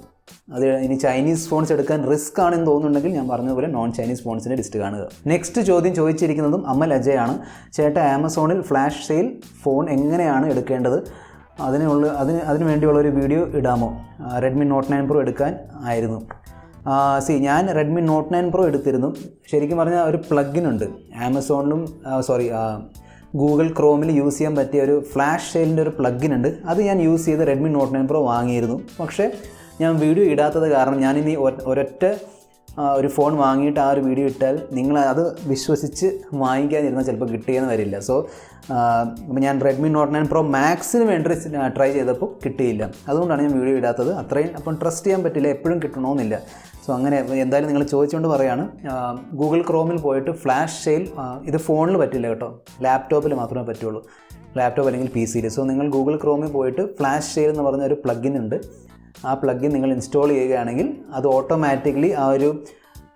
അത് ഇനി ചൈനീസ് ഫോൺസ് എടുക്കാൻ റിസ്ക് ആണെന്ന് തോന്നുന്നുണ്ടെങ്കിൽ ഞാൻ പറഞ്ഞതുപോലെ നോൺ ചൈനീസ് ഫോൺസിൻ്റെ ലിസ്റ്റ് കാണുക. നെക്സ്റ്റ് ചോദ്യം ചോദിച്ചിരിക്കുന്നതും അമൽ അജയ് ആണ്. ചേട്ടാ, ആമസോണിൽ ഫ്ലാഷ് സെയിൽ ഫോൺ എങ്ങനെയാണ് എടുക്കേണ്ടത്? അതിന് വേണ്ടിയുള്ള ഒരു വീഡിയോ ഇടാമോ? റെഡ്മി Note 9 Pro എടുക്കാൻ ആയിരുന്നു. ഞാൻ റെഡ്മി Note 9 Pro എടുത്തിരുന്നു. ശരിക്കും പറഞ്ഞാൽ ഒരു പ്ലഗിനുണ്ട് ആമസോണിലും ഗൂഗിൾ ക്രോമിൽ യൂസ് ചെയ്യാൻ പറ്റിയ ഒരു ഫ്ലാഷ് സെയിലിൻ്റെ ഒരു പ്ലഗിനുണ്ട്. അത് ഞാൻ യൂസ് ചെയ്ത് റെഡ്മി Note 9 Pro വാങ്ങിയിരുന്നു. പക്ഷേ ഞാൻ വീഡിയോ ഇടാത്തത് കാരണം ഞാനിനി ഒരൊറ്റ ഒരു ഫോൺ വാങ്ങിയിട്ട് ആ ഒരു വീഡിയോ ഇട്ടാൽ നിങ്ങൾ അത് വിശ്വസിച്ച് വാങ്ങിക്കാതിരുന്നാൽ ചിലപ്പോൾ കിട്ടിയെന്ന് വരില്ല. സോ ഞാൻ റെഡ്മി Note 9 Pro Maxന് വേണ്ടി ട്രൈ ചെയ്തപ്പോൾ കിട്ടിയില്ല. അതുകൊണ്ടാണ് ഞാൻ വീഡിയോ ഇടാത്തത്. അത്രയും അപ്പം ട്രസ്റ്റ് ചെയ്യാൻ പറ്റില്ല, എപ്പോഴും കിട്ടണമെന്നില്ല. സോ അങ്ങനെ എന്തായാലും നിങ്ങൾ ചോദിച്ചുകൊണ്ട് പറയുകയാണ്. ഗൂഗിൾ ക്രോമിൽ പോയിട്ട് ഫ്ലാഷ് സെയിൽ, ഇത് ഫോണിൽ പറ്റില്ല കേട്ടോ, ലാപ്ടോപ്പിൽ മാത്രമേ പറ്റുള്ളൂ, ലാപ്ടോപ്പ് അല്ലെങ്കിൽ PC-യിൽ. സോ നിങ്ങൾ ഗൂഗിൾ ക്രോമിൽ പോയിട്ട് ഫ്ലാഷ് സെയിൽ എന്ന് പറഞ്ഞ ഒരു പ്ലഗിൻ ഉണ്ട്. ആ പ്ലഗിൻ നിങ്ങൾ ഇൻസ്റ്റാൾ ചെയ്യുകയാണെങ്കിൽ അത് ഓട്ടോമാറ്റിക്കലി ആ ഒരു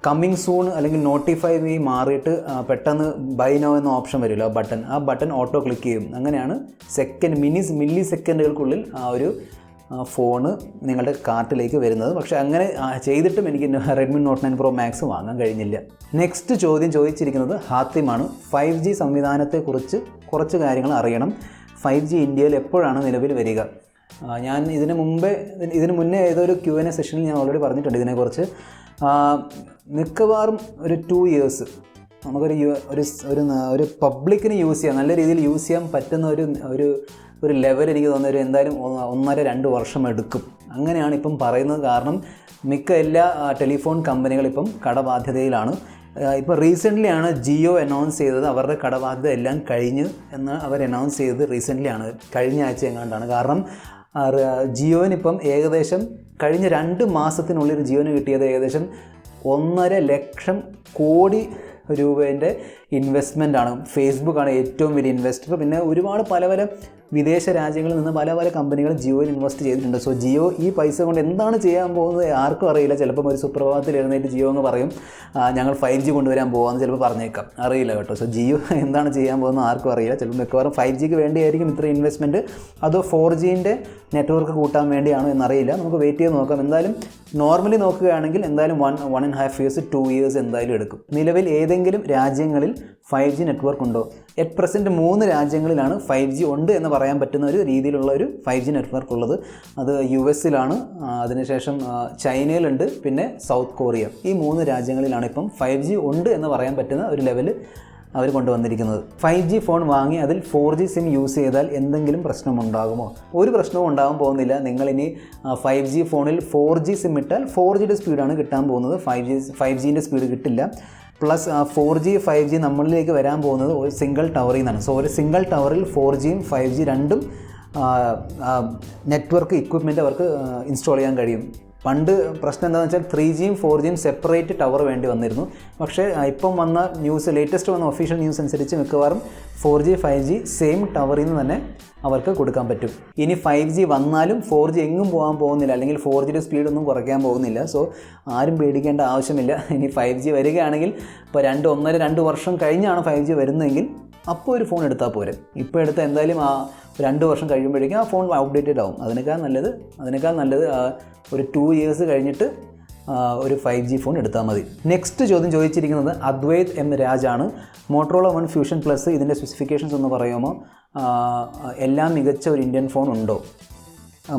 കമ്മിങ് സൂൺ അല്ലെങ്കിൽ നോട്ടിഫൈ മീ മാറിയിട്ട് പെട്ടെന്ന് ബൈ നോ എന്ന ഓപ്ഷൻ വരുമല്ലോ, ആ ബട്ടൺ ഓട്ടോ ക്ലിക്ക് ചെയ്യും. അങ്ങനെയാണ് മില്ലി സെക്കൻഡുകൾക്കുള്ളിൽ ആ ഒരു ഫോണ് നിങ്ങളുടെ കാർട്ടിലേക്ക് വരുന്നത്. പക്ഷേ അങ്ങനെ ചെയ്തിട്ടും എനിക്ക് റെഡ്മി Note 9 Pro Max വാങ്ങാൻ കഴിഞ്ഞില്ല. നെക്സ്റ്റ് ചോദ്യം ചോദിച്ചിരിക്കുന്നത് ഹാത്തിമാണ്. 5G സംവിധാനത്തെക്കുറിച്ച് കുറച്ച് കാര്യങ്ങൾ അറിയണം. 5G ഇന്ത്യയിൽ എപ്പോഴാണ് നിലവിൽ വരിക? ഞാൻ ഇതിന് മുന്നേ ഏതൊരു Q&A സെഷനിൽ ഞാൻ ഓൾറെഡി പറഞ്ഞിട്ടുണ്ട് ഇതിനെക്കുറിച്ച്. മിക്കവാറും ഒരു 2 ഇയേഴ്സ് നമുക്കൊരു ഒരു പബ്ലിക്കിന് യൂസ് ചെയ്യാം, നല്ല രീതിയിൽ യൂസ് ചെയ്യാൻ പറ്റുന്ന ഒരു ലെവൽ എനിക്ക് തോന്നുന്നത് എന്തായാലും 1.5-2 വർഷം എടുക്കും. അങ്ങനെയാണ് ഇപ്പം പറയുന്നത്. കാരണം മിക്ക എല്ലാ ടെലിഫോൺ കമ്പനികളിപ്പം കടബാധ്യതയിലാണ്. ഇപ്പോൾ റീസെൻ്റ്ലി ആണ് ജിയോ അനൗൺസ് ചെയ്തത് അവരുടെ കടബാധ്യത എല്ലാം കഴിഞ്ഞ് എന്ന് അവർ അനൗൺസ് ചെയ്തത് റീസെൻ്റ്ലി ആണ്, കഴിഞ്ഞ ആഴ്ച എങ്ങാണ്ടാണ്. കാരണം ജിയോനിപ്പം ഏകദേശം കഴിഞ്ഞ 2 മാസത്തിനുള്ളിൽ ജിയോന് കിട്ടിയത് ഏകദേശം 1.5 ലക്ഷം കോടി രൂപേൻ്റെ ഇൻവെസ്റ്റ്മെൻറ്റാണ്. ഫേസ്ബുക്കാണ് ഏറ്റവും വലിയ ഇൻവെസ്റ്റർ. പിന്നെ ഒരുപാട് പല വിദേശ രാജ്യങ്ങളിൽ നിന്ന് പല കമ്പനികളും ജിയോയിൽ ഇൻവെസ്റ്റ് ചെയ്തിട്ടുണ്ട്. സോ ജിയോ ഈ പൈസ കൊണ്ട് എന്താണ് ചെയ്യാൻ പോകുന്നത് ആർക്കും അറിയില്ല. ചിലപ്പം ഒരു സുപ്രഭാതത്തിൽ എഴുന്നേറ്റ് ജിയോ എന്ന് പറയും ഞങ്ങൾ 5G കൊണ്ടുവരാൻ പോകാമെന്ന് ചിലപ്പോൾ പറഞ്ഞേക്കാം, അറിയില്ല കേട്ടോ. സോ ജിയോ എന്താണ് ചെയ്യാൻ പോകുന്നത് ആർക്കും അറിയില്ല. ചിലപ്പോൾ മിക്കവാറും 5Gക്ക് വേണ്ടിയായിരിക്കും ഇത്ര ഇൻവെസ്റ്റ്മെൻറ്റ്, അതോ 4Gൻ്റെ നെറ്റ്വർക്ക് കൂട്ടാൻ വേണ്ടിയാണോ എന്നറിയില്ല. നമുക്ക് വെയിറ്റ് ചെയ്ത് നോക്കാം. എന്തായാലും നോർമലി നോക്കുകയാണെങ്കിൽ എന്തായാലും 1.5 ഇയേഴ്സ് 2 ഇയേഴ്സ് എന്തായാലും എടുക്കും. നിലവിൽ ഏതെങ്കിലും രാജ്യങ്ങളിൽ 5G നെറ്റ്വർക്ക് ഉണ്ടോ? അറ്റ് പ്രസൻറ്റ് 3 രാജ്യങ്ങളിലാണ് 5G ഉണ്ട് എന്ന് പറയാൻ പറ്റുന്ന ഒരു രീതിയിലുള്ള ഒരു 5G നെറ്റ്വർക്ക് ഉള്ളത്. അത് US-ലാണ്, അതിനുശേഷം ചൈനയിലുണ്ട്, പിന്നെ സൗത്ത് കൊറിയ. ഈ 3 രാജ്യങ്ങളിലാണ് ഇപ്പം 5G ഉണ്ട് എന്ന് പറയാൻ പറ്റുന്ന ഒരു ലെവൽ അവർ കൊണ്ടുവന്നിരിക്കുന്നത്. 5G ഫോൺ വാങ്ങി അതിൽ 4G സിം യൂസ് ചെയ്താൽ എന്തെങ്കിലും പ്രശ്നമുണ്ടാകുമോ? ഒരു പ്രശ്നവും ഉണ്ടാകാൻ പോകുന്നില്ല. നിങ്ങളിനി 5G ഫോണിൽ 4G സിം ഇട്ടാൽ 4Gയുടെ സ്പീഡാണ് കിട്ടാൻ പോകുന്നത്, 5Gൻ്റെ സ്പീഡ് കിട്ടില്ല. പ്ലസ് 4G 5G നമ്മളിലേക്ക് വരാൻ പോകുന്നത് ഒരു സിംഗിൾ ടവറിൽ നിന്നാണ്. സോ ഒരു സിംഗിൾ ടവറിൽ 4Gയും 5G രണ്ടും നെറ്റ്വർക്ക് ഇക്വിപ്മെൻറ്റ് അവർക്ക് ഇൻസ്റ്റാൾ ചെയ്യാൻ കഴിയും. പണ്ട് പ്രശ്നം എന്താണെന്ന് വെച്ചാൽ 3Gയും 4Gയും സെപ്പറേറ്റ് ടവർ വേണ്ടി വന്നിരുന്നു. പക്ഷേ ഇപ്പം വന്ന ലേറ്റസ്റ്റ് വന്ന ഒഫീഷ്യൽ ന്യൂസ് അനുസരിച്ച് മിക്കവാറും 4G 5G സെയിം ടവറിൽ നിന്ന് തന്നെ അവർക്ക് കൊടുക്കാൻ പറ്റും. ഇനി 5G വന്നാലും 4G എങ്ങും പോകാൻ പോകുന്നില്ല, അല്ലെങ്കിൽ 4Gയുടെ സ്പീഡൊന്നും കുറയ്ക്കാൻ പോകുന്നില്ല. സോ ആരും പേടിക്കേണ്ട ആവശ്യമില്ല. ഇനി 5G വരികയാണെങ്കിൽ ഇപ്പോൾ 2 വർഷം കഴിഞ്ഞാണ് 5G വരുന്നതെങ്കിൽ അപ്പോൾ ഒരു ഫോൺ എടുത്താൽ പോരെ. ഇപ്പോൾ എടുത്താൽ എന്തായാലും 2 വർഷം കഴിയുമ്പോഴേക്കും ആ ഫോൺ ഔട്ട്ഡേറ്റഡ് ആവും. അതിനേക്കാൾ നല്ലത് ഒരു 2 ഇയേഴ്സ് കഴിഞ്ഞിട്ട് ഒരു 5G ഫോൺ എടുത്താൽ മതി. നെക്സ്റ്റ് ചോദ്യം ചോദിച്ചിരിക്കുന്നത് അദ്വൈത് M രാജാണ്. മോട്ടോറോള One Fusion Plus ഇതിൻ്റെ സ്പെസിഫിക്കേഷൻസ് ഒന്ന് പറയുമോ? എല്ലാം മികച്ച ഒരു ഇന്ത്യൻ ഫോൺ ഉണ്ടോ?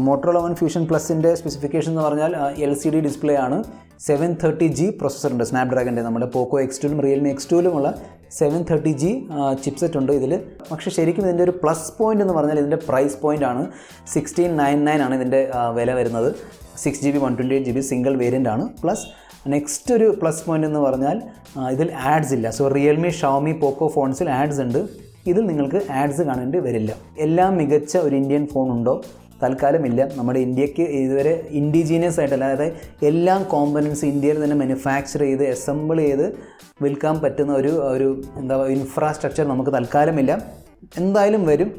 മോട്ടോറോള One Fusion Plusൻ്റെ സ്പെസിഫിക്കേഷൻ എന്ന് പറഞ്ഞാൽ LCD ഡിസ്പ്ലേ ആണ്, 730G പ്രൊസസ്സറുണ്ട്, സ്നാപ്ഡ്രാഗൻ്റെ നമ്മുടെ പോക്കോ X2ലും റിയൽമി X2ലുമുള്ള 730G ചിപ്സെറ്റ് ഉണ്ട് ഇതിൽ. പക്ഷേ ശരിക്കും ഇതിൻ്റെ ഒരു പ്ലസ് പോയിൻ്റ് എന്ന് പറഞ്ഞാൽ ഇതിൻ്റെ പ്രൈസ് പോയിൻ്റ് ആണ്. 1699 ആണ് ഇതിൻ്റെ വില വരുന്നത്. 6GB 128GB സിംഗിൾ വേരിയൻ്റ് ആണ്. പ്ലസ് നെക്സ്റ്റ് ഒരു പ്ലസ് പോയിൻ്റ് എന്ന് പറഞ്ഞാൽ ഇതിൽ ആഡ്സ് ഇല്ല. സോ റിയൽമി ഷവമി പോക്കോ ഫോൺസിൽ ആഡ്സ് ഉണ്ട്, ഇതിൽ നിങ്ങൾക്ക് ആഡ്സ് കാണേണ്ടി വരില്ല. എല്ലാം മികച്ച ഒരു ഇന്ത്യൻ ഫോൺ ഉണ്ടോ? തൽക്കാലം ഇല്ല. നമ്മുടെ ഇന്ത്യക്ക് ഇതുവരെ ഇൻഡിജീനിയസ് ആയിട്ടല്ല, അതായത് എല്ലാ കോമ്പണൻസ് ഇന്ത്യയിൽ തന്നെ മാനുഫാക്ചർ ചെയ്ത് അസംബിൾ ചെയ്ത് വിൽക്കാൻ പറ്റുന്ന ഒരു ഇൻഫ്രാസ്ട്രക്ചർ നമുക്ക് തൽക്കാലമില്ല. എന്തായാലും വരും.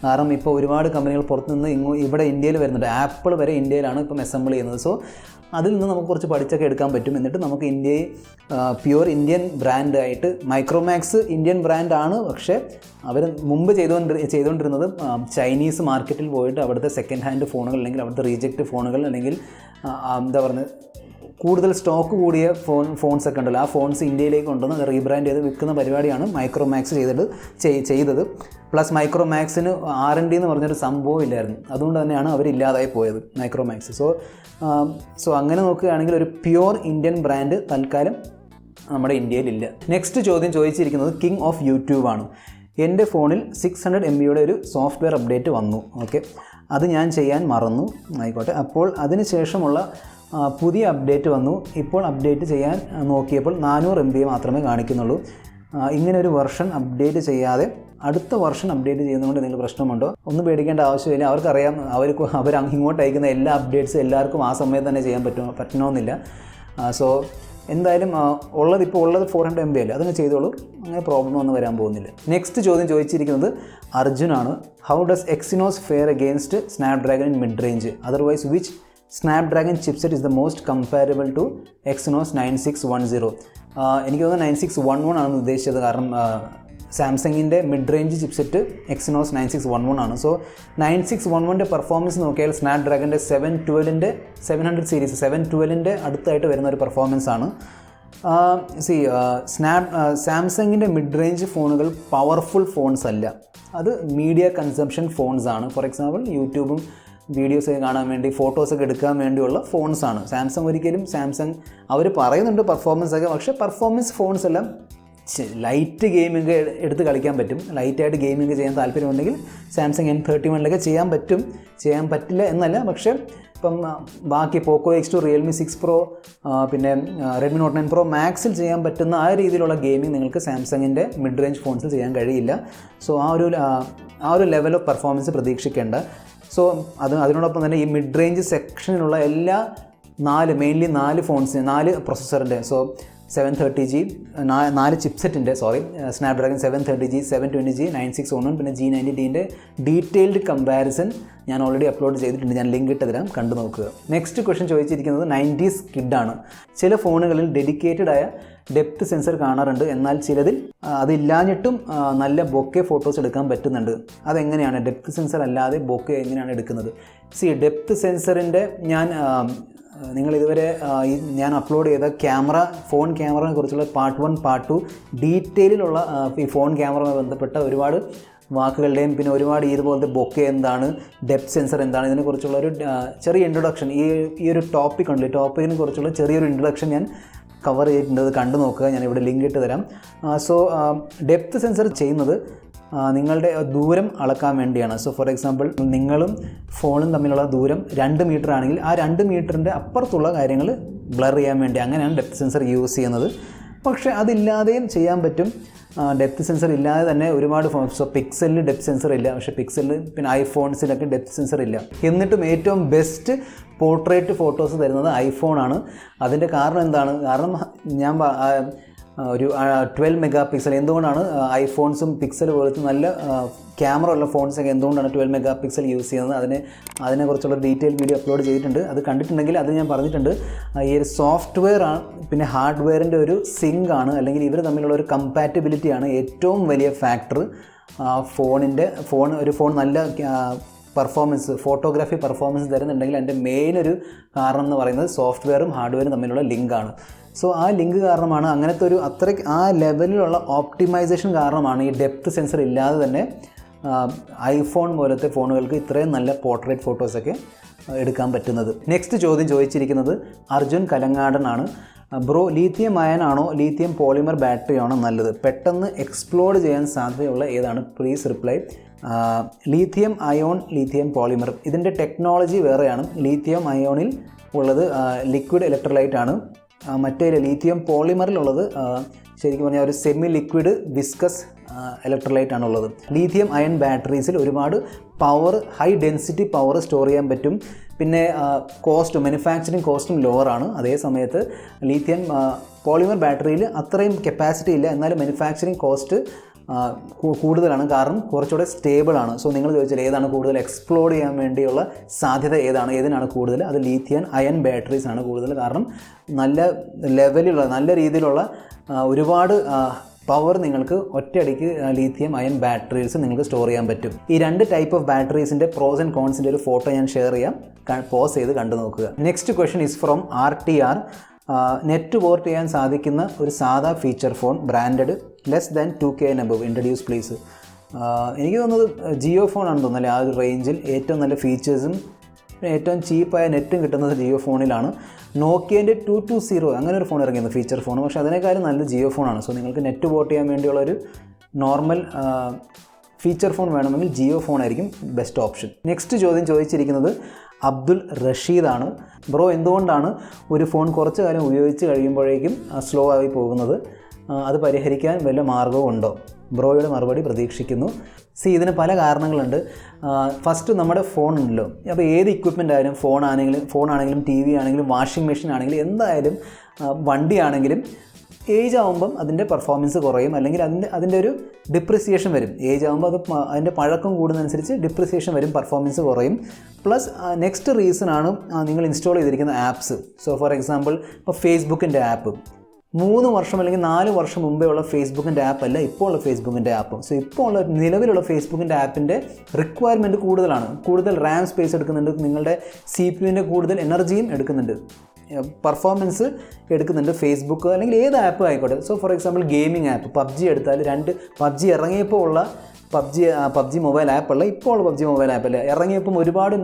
കാരണം ഇപ്പോൾ ഒരുപാട് കമ്പനികൾ പുറത്തുനിന്ന് ഇവിടെ ഇന്ത്യയിൽ വരുന്നുണ്ട്. ആപ്പിൾ വരെ ഇന്ത്യയിലാണ് ഇപ്പം അസംബിൾ ചെയ്യുന്നത്. സോ അതിൽ നിന്ന് നമുക്ക് കുറച്ച് പഠിച്ചൊക്കെ എടുക്കാൻ പറ്റും. എന്നിട്ട് നമുക്ക് ഇന്ത്യയെ പ്യുവർ ഇന്ത്യൻ ബ്രാൻഡായിട്ട്, മൈക്രോമാക്സ് ഇന്ത്യൻ ബ്രാൻഡാണ്, പക്ഷേ അവർ മുമ്പ് ചെയ്തുകൊണ്ടിരുന്നത് ചൈനീസ് മാർക്കറ്റിൽ പോയിട്ട് അവിടുത്തെ സെക്കൻഡ് ഹാൻഡ് ഫോണുകൾ, അല്ലെങ്കിൽ അവിടുത്തെ റീജക്റ്റ് ഫോണുകൾ, അല്ലെങ്കിൽ കൂടുതൽ സ്റ്റോക്ക് കൂടിയ ഫോൺസ് ഒക്കെ ഉണ്ടല്ലോ, ആ ഫോൺസ് ഇന്ത്യയിലേക്ക് കൊണ്ടുവന്ന് റീബ്രാൻഡ് ചെയ്ത് വിൽക്കുന്ന പരിപാടിയാണ് മൈക്രോമാക്സ് ചെയ്തത്. പ്ലസ് മൈക്രോമാക്സിന് R&D എന്ന് പറഞ്ഞൊരു സംഭവം ഇല്ലായിരുന്നു. അതുകൊണ്ട് തന്നെയാണ് അവരില്ലാതായി പോയത് മൈക്രോമാക്സ്. സോ അങ്ങനെ നോക്കുകയാണെങ്കിൽ ഒരു പ്യുവർ ഇന്ത്യൻ ബ്രാൻഡ് തൽക്കാലം നമ്മുടെ ഇന്ത്യയിലില്ല. നെക്സ്റ്റ് ചോദ്യം ചോദിച്ചിരിക്കുന്നത് കിങ് ഓഫ് യൂട്യൂബ് ആണ്. എൻ്റെ ഫോണിൽ 600 MBയുടെ ഒരു സോഫ്റ്റ്വെയർ അപ്ഡേറ്റ് വന്നു. ഓക്കെ, അത് ഞാൻ ചെയ്യാൻ മറന്നു. ആയിക്കോട്ടെ. അപ്പോൾ അതിന് ശേഷമുള്ള പുതിയ അപ്ഡേറ്റ് വന്നു. ഇപ്പോൾ അപ്ഡേറ്റ് ചെയ്യാൻ നോക്കിയപ്പോൾ 400 MB മാത്രമേ കാണിക്കുന്നുള്ളൂ. ഇങ്ങനെ ഒരു വെർഷൻ അപ്ഡേറ്റ് ചെയ്യാതെ അടുത്ത വെർഷൻ അപ്ഡേറ്റ് ചെയ്യുന്നതുകൊണ്ട് എന്തെങ്കിലും പ്രശ്നമുണ്ടോ? ഒന്നും പേടിക്കേണ്ട ആവശ്യമില്ല. അവർക്കറിയാം, അവർ ഇങ്ങോട്ട് അയക്കുന്ന എല്ലാ അപ്ഡേറ്റ്സും എല്ലാവർക്കും ആ സമയത്ത് തന്നെ ചെയ്യാൻ പറ്റണമെന്നില്ല. സോ എന്തായാലും ഇപ്പോൾ ഉള്ളത് 400 MB അല്ലേ, അതങ്ങ് ചെയ്തോളൂ. അങ്ങനെ പ്രോബ്ലം ഒന്നും വരാൻ പോകുന്നില്ല. നെക്സ്റ്റ് ചോദ്യം ചോദിച്ചിരിക്കുന്നത് അർജുനാണ്. How does Exynos fare against Snapdragon in mid range? Otherwise which Snapdragon chipset is the most comparable to Exynos 9610? എനിക്ക് തോന്നുന്നു 9611 ആണെന്ന് ഉദ്ദേശിച്ചത്. കാരണം സാംസങ്ങിൻ്റെ മിഡ് റേഞ്ച് ചിപ്സെറ്റ് എക്സിനോസ് 9611 ആണ്. സോ 9611ൻ്റെ പെർഫോമൻസ് നോക്കിയാൽ സ്നാപ്ഡ്രാഗൻ്റെ 700 സീരീസ് 712ൻ്റെ അടുത്തായിട്ട് വരുന്ന ഒരു പെർഫോമൻസ് ആണ്. സാംസങ്ങിൻ്റെ മിഡ് റേഞ്ച് ഫോണുകൾ പവർഫുൾ ഫോൺസ് അല്ല, അത് മീഡിയ കൺസംഷൻ ഫോൺസ് ആണ്. ഫോർ എക്സാമ്പിൾ യൂട്യൂബും വീഡിയോസൊക്കെ കാണാൻ വേണ്ടി ഫോട്ടോസൊക്കെ എടുക്കാൻ വേണ്ടിയുള്ള ഫോൺസാണ്. സാംസങ് ഒരിക്കലും അവർ പറയുന്നുണ്ട് പെർഫോമൻസ് ഒക്കെ, പക്ഷേ പെർഫോമൻസ് ഫോൺസ് എല്ലാം ലൈറ്റ് ഗെയിമിങ് എടുത്ത് കളിക്കാൻ പറ്റും. ലൈറ്റായിട്ട് ഗെയിമിങ് ചെയ്യാൻ താല്പര്യമുണ്ടെങ്കിൽ സാംസങ് M31 ചെയ്യാൻ പറ്റില്ല എന്നല്ല, പക്ഷേ ഇപ്പം ബാക്കി പോക്കോ X2, Realme 6 Pro, പിന്നെ Redmi Note 9 Pro Maxൽ ചെയ്യാൻ പറ്റുന്ന ആ രീതിയിലുള്ള ഗെയിമിംഗ് നിങ്ങൾക്ക് സാംസങ്ങിൻ്റെ മിഡ് റേഞ്ച് ഫോൺസിൽ ചെയ്യാൻ കഴിയില്ല. സോ ആ ഒരു ലെവൽ ഓഫ് പെർഫോമൻസ് പ്രതീക്ഷിക്കേണ്ട. സോ അതിനോടൊപ്പം തന്നെ ഈ മിഡ് റേഞ്ച് സെക്ഷനിലുള്ള എല്ലാ മെയിൻലി 4 ഫോൺസിന് 4 പ്രൊസസ്സറിൻ്റെ, സോ 730G 4 ചിപ്സെറ്റിൻ്റെ സ്നാപ്ഡ്രാഗൺ 730G 720G 9611 പിന്നെ G90Dൻ്റെ ഡീറ്റെയിൽഡ് കമ്പാരിസൺ ഞാൻ ഓൾറെഡി അപ്ലോഡ് ചെയ്തിട്ടുണ്ട്. ഞാൻ ലിങ്ക് ഇട്ട് തരാം, കണ്ടു നോക്കുക. നെക്സ്റ്റ് ക്വസ്റ്റ്യൻ ചോദിച്ചിരിക്കുന്നത് 90s കിഡാണ്. ചില ഫോണുകളിൽ ഡെഡിക്കേറ്റഡ് ആയ ഡെപ്ത് സെൻസർ കാണാറുണ്ട്, എന്നാൽ ചിലതിൽ അതില്ലാഞ്ഞിട്ടും നല്ല ബൊക്കെ ഫോട്ടോസ് എടുക്കാൻ പറ്റുന്നുണ്ട്. അതെങ്ങനെയാണ്? ഡെപ്ത് സെൻസർ അല്ലാതെ ബൊക്കെ എങ്ങനെയാണ് എടുക്കുന്നത്? ഡെപ്ത് സെൻസറിൻ്റെ നിങ്ങൾ ഇതുവരെ ഞാൻ അപ്ലോഡ് ചെയ്ത ഫോൺ ക്യാമറയെ കുറിച്ചുള്ള പാർട്ട് 1 പാർട്ട് 2 ഡീറ്റെയിലുള്ള ഈ ഫോൺ ക്യാമറയുമായി ബന്ധപ്പെട്ട ഒരുപാട് വാക്കുകളുടെയും പിന്നെ ഒരുപാട് ഇതുപോലത്തെ ബൊക്കെ എന്താണ്, ഡെപ്ത് സെൻസർ എന്താണ്, ഇതിനെക്കുറിച്ചുള്ള ഒരു ചെറിയ ഇൻട്രൊഡക്ഷൻ, ഈ ഒരു ടോപ്പിക് ഉണ്ടല്ലോ, ടോപ്പിക്കിനെ കുറിച്ചുള്ള ചെറിയൊരു ഇൻട്രൊഡക്ഷൻ ഞാൻ കവർ ചെയ്തിട്ടുണ്ട്. അത് കണ്ടു നോക്കുക, ഞാനിവിടെ ലിങ്ക് ഇട്ട് തരാം. ഡെപ്ത് സെൻസർ ചെയ്യുന്നത് നിങ്ങളുടെ ദൂരം അളക്കാൻ വേണ്ടിയാണ്. സോ ഫോർ എക്സാമ്പിൾ നിങ്ങളും ഫോണും തമ്മിലുള്ള ദൂരം 2 മീറ്റർ ആണെങ്കിൽ ആ 2 മീറ്ററിൻ്റെ അപ്പുറത്തുള്ള കാര്യങ്ങൾ ബ്ലർ ചെയ്യാൻ വേണ്ടി അങ്ങനെയാണ് ഡെപ്ത് സെൻസർ യൂസ് ചെയ്യുന്നത്. പക്ഷേ അതില്ലാതെയും ചെയ്യാൻ പറ്റും. ഡെപ്ത് സെൻസർ ഇല്ലാതെ തന്നെ ഒരുപാട് ഫോൺസ്, പിക്സലിൽ ഡെപ്ത് സെൻസർ ഇല്ല, പക്ഷേ പിക്സലിൽ പിന്നെ ഐഫോൺസിലൊക്കെ ഡെപ്ത് സെൻസർ ഇല്ല. എന്നിട്ടും ഏറ്റവും ബെസ്റ്റ് പോർട്രേറ്റ് ഫോട്ടോസ് തരുന്നത് ഐഫോണാണ്. അതിൻ്റെ കാരണം എന്താണ്? കാരണം ഞാൻ ഒരു 12 മെഗാ പിക്സൽ, എന്തുകൊണ്ടാണ് ഐഫോൺസും പിക്സൽ പോലത്തെ നല്ല ക്യാമറ ഉള്ള ഫോൺസൊക്കെ എന്തുകൊണ്ടാണ് 12 മെഗാ പിക്സൽ യൂസ് ചെയ്യുന്നത്? അതിനെക്കുറിച്ചുള്ള ഡീറ്റെയിൽ വീഡിയോ അപ്ലോഡ് ചെയ്തിട്ടുണ്ട്. അത് കണ്ടിട്ടുണ്ടെങ്കിൽ അത് ഞാൻ പറഞ്ഞിട്ടുണ്ട്. ഈ ഒരു സോഫ്റ്റ്വെയർ പിന്നെ ഹാർഡ്വെയറിൻ്റെ ഒരു സിങ്ക് ആണ്, അല്ലെങ്കിൽ ഇവർ തമ്മിലുള്ള ഒരു കമ്പാറ്റബിലിറ്റിയാണ് ഏറ്റവും വലിയ ഫാക്ടർ. ഒരു ഫോൺ നല്ല ഫോട്ടോഗ്രാഫി പെർഫോമൻസ് തരുന്നുണ്ടെങ്കിൽ അതിൻ്റെ മെയിൻ ഒരു കാരണം എന്ന് പറയുന്നത് സോഫ്റ്റ്വെയറും ഹാർഡ്വെയറും തമ്മിലുള്ള ലിങ്കാണ്. സോ ആ ലിങ്ക് കാരണമാണ്, അങ്ങനത്തെ ഒരു ആ ലെവലിലുള്ള ഓപ്റ്റിമൈസേഷൻ കാരണമാണ് ഈ ഡെപ്ത് സെൻസർ ഇല്ലാതെ തന്നെ ഐഫോൺ പോലത്തെ ഫോണുകൾക്ക് ഇത്രയും നല്ല പോർട്രേറ്റ് ഫോട്ടോസൊക്കെ എടുക്കാൻ പറ്റുന്നത്. നെക്സ്റ്റ് ചോദ്യം ചോദിച്ചിരിക്കുന്നത് അർജുൻ കലങ്ങാടനാണ്. ബ്രോ, ലീത്തിയം അയൺ ആണോ ലീത്തിയം പോളിമർ ബാറ്ററി ആണോ നല്ലത്? പെട്ടെന്ന് എക്സ്പ്ലോഡ് ചെയ്യാൻ സാധ്യതയുള്ള ഏതാണ്? Please reply. Lithium ion, lithium polymer, ഇതിൻ്റെ ടെക്നോളജി വേറെയാണ്. ലീത്തിയം അയോണിൽ ഉള്ളത് ലിക്വിഡ് ഇലക്ട്രോലൈറ്റ് ആണ്. മറ്റേ ലീത്തിയം പോളിമറിലുള്ളത് ശരിക്കും പറഞ്ഞാൽ ഒരു സെമി ലിക്വിഡ് വിസ്കസ് ഇലക്ട്രോലൈറ്റ് ആണുള്ളത്. ലീത്തിയം അയൺ ബാറ്ററീസിൽ ഒരുപാട് ഹൈ ഡെൻസിറ്റി പവർ സ്റ്റോർ ചെയ്യാൻ പറ്റും. പിന്നെ മാനുഫാക്ചറിങ് കോസ്റ്റും ലോവറാണ്. അതേ സമയത്ത് ലീത്തിയം പോളിമർ ബാറ്ററിയിൽ അത്രയും കപ്പാസിറ്റി ഇല്ല, എന്നാലും മാനുഫാക്ചറിങ് കോസ്റ്റ് കൂടുതലാണ്, കാരണം കുറച്ചുകൂടെ സ്റ്റേബിളാണ്. സോ നിങ്ങൾ ചോദിച്ചാൽ ഏതാണ് കൂടുതൽ എക്സ്പ്ലോഡ് ചെയ്യാൻ വേണ്ടിയുള്ള സാധ്യത ഏതിനാണ് കൂടുതൽ? അത് ലീത്തിയം അയൺ ബാറ്ററീസ് ആണ് കൂടുതൽ. കാരണം നല്ല രീതിയിലുള്ള ഒരുപാട് പവർ നിങ്ങൾക്ക് ഒറ്റയടിക്ക് ലീത്തിയം അയൺ ബാറ്ററീസ് നിങ്ങൾക്ക് സ്റ്റോർ ചെയ്യാൻ പറ്റും. ഈ 2 ടൈപ്പ് ഓഫ് ബാറ്ററീസിൻ്റെ പ്രോസ് ആൻഡ് കോൺസിൻ്റെ ഒരു ഫോട്ടോ ഞാൻ ഷെയർ ചെയ്യാം, പോസ് ചെയ്ത് കണ്ടു നോക്കുക. Next question is from RTR. Net port ചെയ്യാൻ സാധിക്കുന്ന ഒരു സാധാ feature phone branded less than 2K and above introduce please. എനിക്ക് തോന്നുന്നത് ജിയോ ഫോണാണെന്ന് തോന്നുന്നല്ലേ ആ ഒരു റേഞ്ചിൽ ഏറ്റവും നല്ല ഫീച്ചേഴ്സും ഏറ്റവും ചീപ്പായ നെറ്റും കിട്ടുന്നത് ജിയോ ഫോണിലാണ്. നോക്കിയേൻ്റെ 220 അങ്ങനെ ഒരു ഫോൺ ഇറങ്ങിയത് ഫീച്ചർ ഫോൺ, പക്ഷേ അതിനേക്കാളും നല്ല ജിയോ ഫോണാണ്. സോ നിങ്ങൾക്ക് നെറ്റ് പോർട്ട് ചെയ്യാൻ വേണ്ടിയുള്ള ഒരു നോർമൽ ഫീച്ചർ ഫോൺ വേണമെങ്കിൽ ജിയോ ഫോണായിരിക്കും ബെസ്റ്റ് ഓപ്ഷൻ. നെക്സ്റ്റ് ചോദ്യം ചോദിച്ചിരിക്കുന്നത് അബ്ദുൽ റഷീദാണ്. ബ്രോ, എന്തുകൊണ്ടാണ് ഒരു ഫോൺ കുറച്ച് കാലം ഉപയോഗിച്ച് കഴിയുമ്പോഴേക്കും സ്ലോ ആയി പോകുന്നത്? അത് പരിഹരിക്കാൻ വല്ല മാർഗവും ഉണ്ടോ? ബ്രോയുടെ മറുപടി പ്രതീക്ഷിക്കുന്നു. ഇതിന് പല കാരണങ്ങളുണ്ട്. ഫസ്റ്റ് നമ്മുടെ ഫോൺ ഉണ്ടല്ലോ, അപ്പോൾ ഏത് ഇക്വിപ്മെൻ്റ് ആയാലും ഫോണാണെങ്കിലും TV ആണെങ്കിലും വാഷിംഗ് മെഷീൻ ആണെങ്കിലും എന്തായാലും വണ്ടിയാണെങ്കിലും ഏജ് ആകുമ്പം അതിൻ്റെ പെർഫോമൻസ് കുറയും, അല്ലെങ്കിൽ അതിൻ്റെ ഒരു ഡിപ്രിസിയേഷൻ വരും. ഏജ് ആകുമ്പോൾ അതിൻ്റെ പഴക്കം കൂടുന്നതനുസരിച്ച് ഡിപ്രിസിയേഷൻ വരും, പെർഫോമൻസ് കുറയും. പ്ലസ് നെക്സ്റ്റ് റീസണാണ് നിങ്ങൾ ഇൻസ്റ്റാൾ ചെയ്തിരിക്കുന്ന ആപ്സ്. സോ ഫോർ എക്സാമ്പിൾ ഇപ്പോൾ ഫേസ്ബുക്കിൻ്റെ ആപ്പ് 3 വർഷം അല്ലെങ്കിൽ 4 വർഷം മുമ്പേ ഉള്ള ഫേസ്ബുക്കിൻ്റെ ആപ്പ് അല്ല ഇപ്പോൾ ഉള്ള ഫേസ്ബുക്കിൻ്റെ ആപ്പ്. സോ ഇപ്പോൾ ഉള്ള നിലവിലുള്ള ഫേസ്ബുക്കിൻ്റെ ആപ്പിൻ്റെ റിക്വയർമെൻറ്റ് കൂടുതലാണ്, കൂടുതൽ റാം സ്പേസ് എടുക്കുന്നുണ്ട്, നിങ്ങളുടെ CPUവിൻ്റെ കൂടുതൽ എനർജിയും എടുക്കുന്നുണ്ട്, പെർഫോമൻസ് എടുക്കുന്നുണ്ട് ഫേസ്ബുക്ക് അല്ലെങ്കിൽ ഏത് ആപ്പ് ആയിക്കോട്ടെ. So for example gaming app PUBG എടുത്താൽ PUBG ഇറങ്ങിയപ്പോൾ ഉള്ള പബ്ജി മൊബൈൽ ആപ്പല്ല, ഇപ്പോൾ പബ്ജി മൊബൈൽ ആപ്പല്ല, ഇറങ്ങിയപ്പം ഒരുപാട്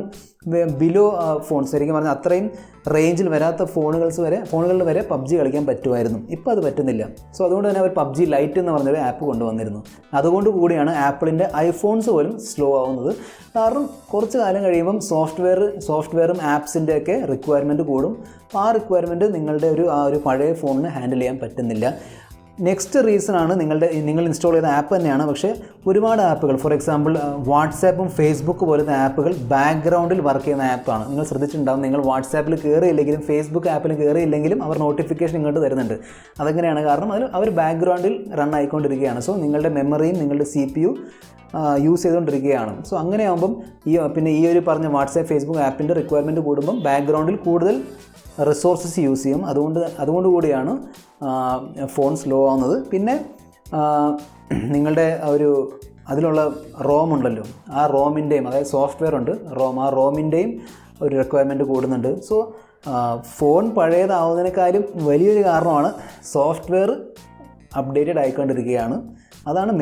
ബിലോ ഫോൺസ്, ശരിക്കും പറഞ്ഞാൽ അത്രയും റേഞ്ചിൽ വരാത്ത ഫോണുകളിൽ വരെ പബ്ജി കളിക്കാൻ പറ്റുമായിരുന്നു. ഇപ്പോൾ അത് പറ്റുന്നില്ല. സോ അതുകൊണ്ട് തന്നെ അവർ പബ്ജി ലൈറ്റ് എന്ന് പറഞ്ഞൊരു ആപ്പ് കൊണ്ടുവന്നിരുന്നു. അതുകൊണ്ട് കൂടിയാണ് ആപ്പിളിൻ്റെ ഐഫോൺസ് പോലും സ്ലോ ആവുന്നത്. കാരണം കുറച്ച് കാലം കഴിയുമ്പം സോഫ്റ്റ്വെയറും ആപ്സിൻ്റെയൊക്കെ റിക്വയർമെൻറ്റ് കൂടും. അപ്പോൾ ആ റിക്വയർമെൻറ്റ് നിങ്ങളുടെ ഒരു പഴയ ഫോണിന് ഹാൻഡിൽ ചെയ്യാൻ പറ്റുന്നില്ല. നെക്സ്റ്റ് റീസണാണ് നിങ്ങൾ ഇൻസ്റ്റാൾ ചെയ്ത ആപ്പ് തന്നെയാണ്, പക്ഷേ ഒരുപാട് ആപ്പുകൾ, ഫോർ എക്സാമ്പിൾ വാട്സാപ്പും ഫേസ്ബുക്ക് പോലത്തെ ആപ്പുകൾ ബാക്ക്ഗ്രൗണ്ടിൽ വർക്ക് ചെയ്യുന്ന ആപ്പാണ്. നിങ്ങൾ ശ്രദ്ധിച്ചിട്ടുണ്ടാകും, നിങ്ങൾ വാട്സാപ്പിൽ കയറിയില്ലെങ്കിലും ഫേസ്ബുക്ക് ആപ്പിൽ കയറിയില്ലെങ്കിലും അവർ നോട്ടിഫിക്കേഷൻ ഇങ്ങോട്ട് തരുന്നുണ്ട്. അതെങ്ങനെയാണ്? കാരണം അവർ ബാക്ക്ഗ്രൗണ്ടിൽ റൺ ആയിക്കൊണ്ടിരിക്കുകയാണ്. സോ നിങ്ങളുടെ മെമ്മറിയും നിങ്ങളുടെ CPU യൂസ് ചെയ്തുകൊണ്ടിരിക്കുകയാണ്. സോ അങ്ങനെയാകുമ്പം പിന്നെ ഈ ഒരു പറഞ്ഞ വാട്സാപ്പ് ഫേസ്ബുക്ക് ആപ്പിൻ്റെ റിക്വയർമെൻറ്റ് കൂടുമ്പം ബാക്ക്ഗ്രൗണ്ടിൽ കൂടുതൽ റിസോഴ്സസ് യൂസ് ചെയ്യും. അതുകൊണ്ട് കൂടിയാണ് ഫോൺ സ്ലോ ആവുന്നത്. പിന്നെ നിങ്ങളുടെ അതിലുള്ള റോം ഉണ്ടല്ലോ, ആ റോമിൻ്റെയും, അതായത് സോഫ്റ്റ്വെയർ ഉണ്ട് ആ റോമിൻ്റെയും ഒരു റിക്വയർമെൻറ്റ് കൂടുന്നുണ്ട്. സോ ഫോൺ പഴയതാവുന്നതിനേക്കാളും വലിയൊരു കാരണമാണ് സോഫ്റ്റ്വെയർ അപ്ഡേറ്റഡ് ആയിക്കൊണ്ടിരിക്കുകയാണ്. അതാണ്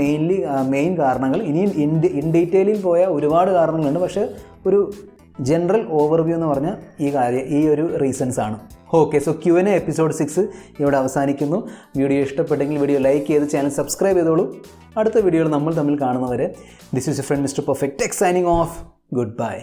മെയിൻ കാരണങ്ങൾ. ഇനിയും ഇൻ ഡീറ്റെയിലിൽ പോയ ഒരുപാട് കാരണങ്ങളുണ്ട്, പക്ഷേ ഒരു ജനറൽ ഓവർവ്യൂ എന്ന് പറഞ്ഞാൽ ഈ ഒരു റീസൺസ് ആണ്. ഓക്കെ, സോ Q&A എപ്പിസോഡ് 6 ഇവിടെ അവസാനിക്കുന്നു. വീഡിയോ ഇഷ്ടപ്പെട്ടെങ്കിൽ വീഡിയോ ലൈക്ക് ചെയ്ത് ചാനൽ സബ്സ്ക്രൈബ് ചെയ്തോളൂ. അടുത്ത വീഡിയോയിൽ നമ്മൾ തമ്മിൽ കാണുന്നവരെ, this is your friend mister perfect tech signing off. Good bye.